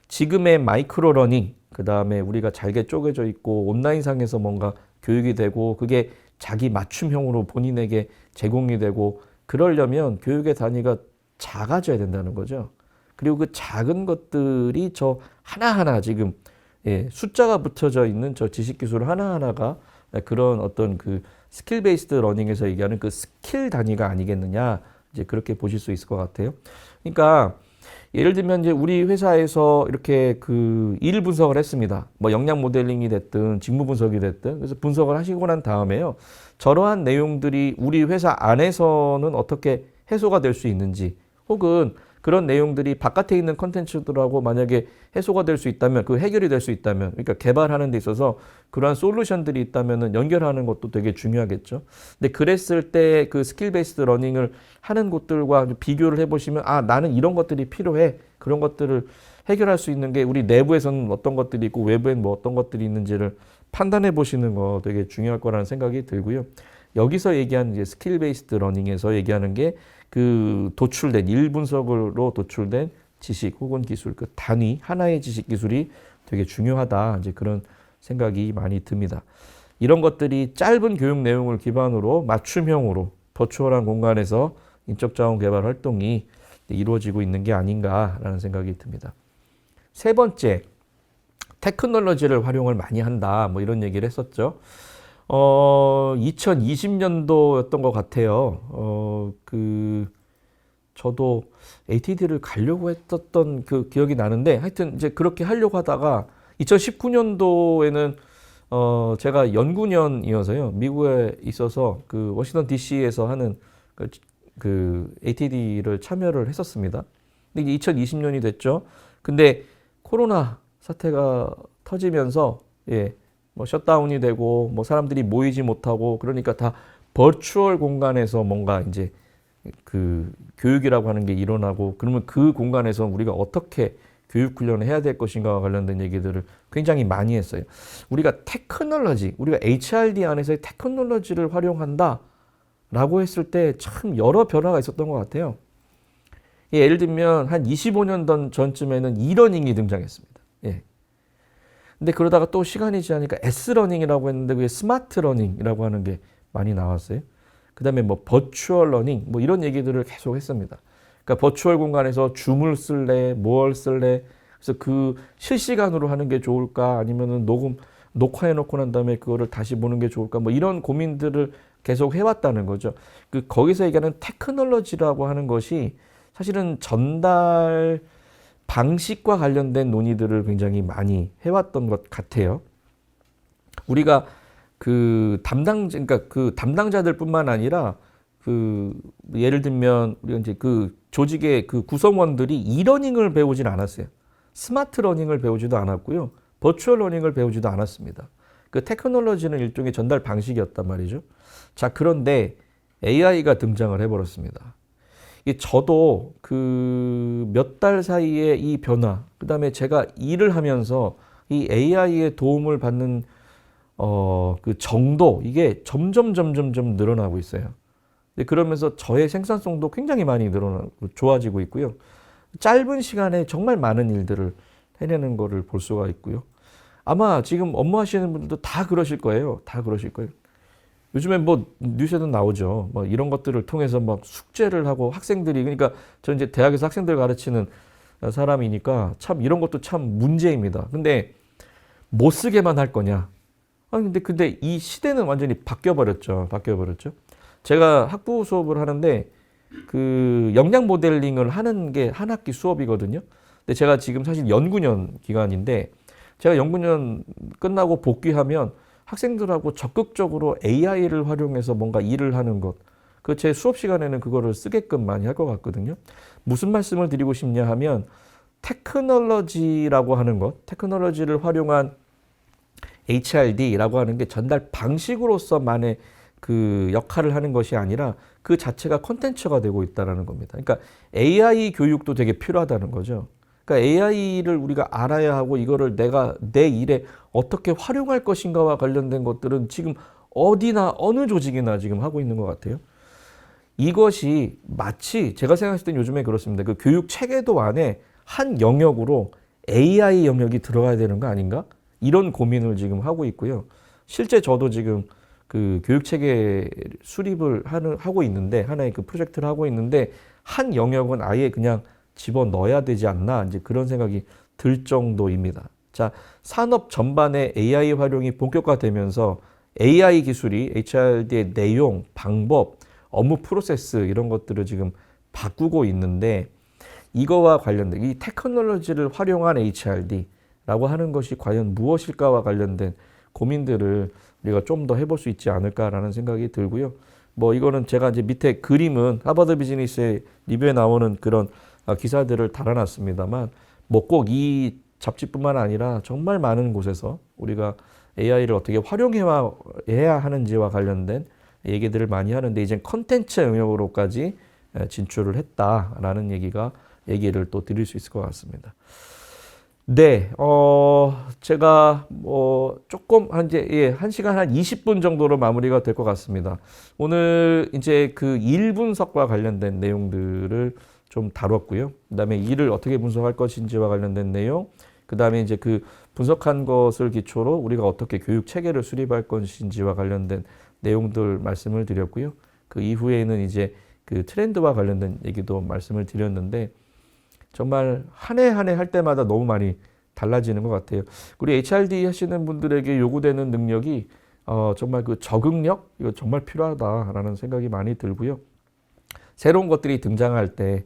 지금의 마이크로 러닝, 그 다음에 우리가 잘게 쪼개져 있고 온라인상에서 뭔가 교육이 되고 그게 자기 맞춤형으로 본인에게 제공이 되고 그러려면 교육의 단위가 작아져야 된다는 거죠. 그리고 그 작은 것들이 저 하나하나 지금 숫자가 붙여져 있는 저 지식 기술 하나하나가 그런 어떤 그 스킬 베이스드 러닝에서 얘기하는 그 스킬 단위가 아니겠느냐 이제 그렇게 보실 수 있을 것 같아요. 그러니까 예를 들면 이제 우리 회사에서 이렇게 그 일 분석을 했습니다. 뭐 역량 모델링이 됐든 직무 분석이 됐든 그래서 분석을 하시고 난 다음에요. 저러한 내용들이 우리 회사 안에서는 어떻게 해소가 될 수 있는지 혹은 그런 내용들이 바깥에 있는 컨텐츠들하고 만약에 해소가 될 수 있다면 그 해결이 될 수 있다면 그러니까 개발하는 데 있어서 그러한 솔루션들이 있다면 연결하는 것도 되게 중요하겠죠. 근데 그랬을 때 그 스킬 베이스드 러닝을 하는 곳들과 비교를 해보시면 아 나는 이런 것들이 필요해. 그런 것들을 해결할 수 있는 게 우리 내부에서는 어떤 것들이 있고 외부엔 뭐 어떤 것들이 있는지를 판단해 보시는 거 되게 중요할 거라는 생각이 들고요. 여기서 얘기하는 이제 스킬 베이스드 러닝에서 얘기하는 게 그 도출된 일 분석으로 도출된 지식 혹은 기술 그 단위 하나의 지식 기술이 되게 중요하다 이제 그런 생각이 많이 듭니다. 이런 것들이 짧은 교육 내용을 기반으로 맞춤형으로 버추얼한 공간에서 인적 자원 개발 활동이 이루어지고 있는 게 아닌가라는 생각이 듭니다. 세 번째, 테크놀로지를 활용을 많이 한다. 뭐 이런 얘기를 했었죠. 2020년도였던 것 같아요. 저도 ATD를 가려고 했었던 그 기억이 나는데 하여튼 이제 그렇게 하려고 하다가 2019년도에는 제가 연구년이어서요. 미국에 있어서 그 워싱턴 DC에서 하는 그 ATD를 참여를 했었습니다. 근데 이제 2020년이 됐죠. 근데 코로나 사태가 터지면서 뭐 셧다운이 되고 뭐 사람들이 모이지 못하고 그러니까 다 버추얼 공간에서 뭔가 이제 그 교육이라고 하는 게 일어나고 그러면 그 공간에서 우리가 어떻게 교육 훈련을 해야 될 것인가와 관련된 얘기들을 굉장히 많이 했어요. 우리가 테크놀로지, 우리가 HRD 안에서의 테크놀로지를 활용한다라고 했을 때 참 여러 변화가 있었던 것 같아요. 예를 들면 한 25년 전쯤에는 이러닝이 등장했습니다. 근데 그러다가 또 시간이 지나니까 S러닝이라고 했는데 그게 스마트 러닝이라고 하는 게 많이 나왔어요. 그 다음에 뭐 버추얼 러닝 뭐 이런 얘기들을 계속 했습니다. 그러니까 버추얼 공간에서 줌을 쓸래, 뭘 쓸래. 그래서 그 실시간으로 하는 게 좋을까 아니면은 녹화해 놓고 난 다음에 그거를 다시 보는 게 좋을까 뭐 이런 고민들을 계속 해왔다는 거죠. 거기서 얘기하는 테크놀로지라고 하는 것이 사실은 전달 방식과 관련된 논의들을 굉장히 많이 해왔던 것 같아요. 우리가 그러니까 그 담당자들뿐만 아니라 그 예를 들면 우리가 이제 그 조직의 그 구성원들이 이러닝을 배우진 않았어요. 스마트 러닝을 배우지도 않았고요. 버추얼 러닝을 배우지도 않았습니다. 그 테크놀로지는 일종의 전달 방식이었단 말이죠. 자, 그런데 AI가 등장을 해버렸습니다. 저도 그 몇 달 사이에 이 변화, 그 다음에 제가 일을 하면서 이 AI의 도움을 받는 그 정도, 이게 점점 늘어나고 있어요. 그러면서 저의 생산성도 굉장히 많이 늘어나고 좋아지고 있고요. 짧은 시간에 정말 많은 일들을 해내는 거를 볼 수가 있고요. 아마 지금 업무하시는 분들도 다 그러실 거예요. 다 그러실 거예요. 요즘에 뭐 뉴스에도 나오죠. 뭐 이런 것들을 통해서 막 숙제를 하고 학생들이, 그러니까 저 이제 대학에서 학생들 가르치는 사람이니까 참 이런 것도 참 문제입니다. 근데 못 쓰게만 할 거냐? 근데 이 시대는 완전히 바뀌어 버렸죠. 제가 학부 수업을 하는데 그 역량 모델링을 하는 게 한 학기 수업이거든요. 근데 제가 지금 사실 연구년 기간인데 제가 연구년 끝나고 복귀하면 학생들하고 적극적으로 AI를 활용해서 뭔가 일을 하는 것, 그 제 수업 시간에는 그거를 쓰게끔 많이 할 것 같거든요. 무슨 말씀을 드리고 싶냐 하면 테크놀로지라고 하는 것, 테크놀로지를 활용한 HRD라고 하는 게 전달 방식으로서만의 그 역할을 하는 것이 아니라 그 자체가 콘텐츠가 되고 있다는 겁니다. 그러니까 AI 교육도 되게 필요하다는 거죠. 그러니까 AI를 우리가 알아야 하고 이거를 내가 내 일에 어떻게 활용할 것인가와 관련된 것들은 지금 어디나 어느 조직이나 지금 하고 있는 것 같아요. 이것이 마치 제가 생각했을 땐 요즘에 그렇습니다. 그 교육 체계도 안에 한 영역으로 AI 영역이 들어가야 되는 거 아닌가? 이런 고민을 지금 하고 있고요. 실제 저도 지금 그 교육 체계 수립을 하고 있는데, 하나의 그 프로젝트를 하고 있는데 한 영역은 아예 그냥 집어 넣어야 되지 않나, 이제 그런 생각이 들 정도입니다. 자, 산업 전반의 AI 활용이 본격화되면서 AI 기술이 HRD의 내용, 방법, 업무 프로세스 이런 것들을 지금 바꾸고 있는데, 이거와 관련된 이 테크놀로지를 활용한 HRD라고 하는 것이 과연 무엇일까와 관련된 고민들을 우리가 좀 더 해볼 수 있지 않을까라는 생각이 들고요. 뭐 이거는 제가 이제 밑에 그림은 하버드 비즈니스의 리뷰에 나오는 그런 기사들을 달아놨습니다만, 뭐 꼭 이 잡지뿐만 아니라 정말 많은 곳에서 우리가 AI를 어떻게 활용해야 하는지와 관련된 얘기들을 많이 하는데, 이제 컨텐츠 영역으로까지 진출을 했다라는 얘기를 또 드릴 수 있을 것 같습니다. 네, 제가 뭐 조금 한 1시간 한 20분 정도로 마무리가 될 것 같습니다. 오늘 이제 그 일 분석과 관련된 내용들을 좀 다뤘고요. 그다음에 일을 어떻게 분석할 것인지와 관련된 내용, 그다음에 이제 그 분석한 것을 기초로 우리가 어떻게 교육 체계를 수립할 것인지와 관련된 내용들 말씀을 드렸고요. 그 이후에는 이제 그 트렌드와 관련된 얘기도 말씀을 드렸는데, 정말 한 해 한 해 할 때마다 너무 많이 달라지는 것 같아요. 우리 HRD 하시는 분들에게 요구되는 능력이 정말 그 적응력, 이거 정말 필요하다라는 생각이 많이 들고요. 새로운 것들이 등장할 때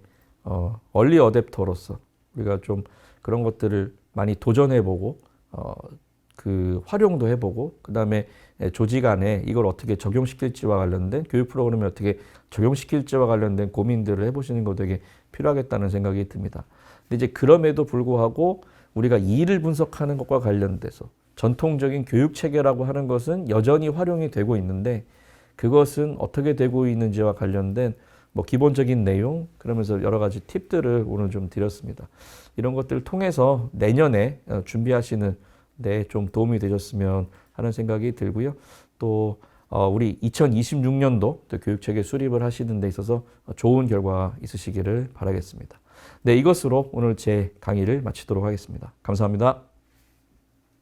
얼리 어댑터로서 우리가 좀 그런 것들을 많이 도전해보고 그 활용도 해보고, 그 다음에 조직 안에 이걸 어떻게 적용시킬지와 관련된 교육 프로그램을 어떻게 적용시킬지와 관련된 고민들을 해보시는 거 되게 필요하겠다는 생각이 듭니다. 근데 이제 그럼에도 불구하고 우리가 일을 분석하는 것과 관련돼서 전통적인 교육 체계라고 하는 것은 여전히 활용이 되고 있는데, 그것은 어떻게 되고 있는지와 관련된 뭐 기본적인 내용, 그러면서 여러 가지 팁들을 오늘 좀 드렸습니다. 이런 것들을 통해서 내년에 준비하시는 데 좀 도움이 되셨으면 하는 생각이 들고요. 또 우리 2026년도 교육체계 수립을 하시는 데 있어서 좋은 결과 있으시기를 바라겠습니다. 네, 이것으로 오늘 제 강의를 마치도록 하겠습니다. 감사합니다.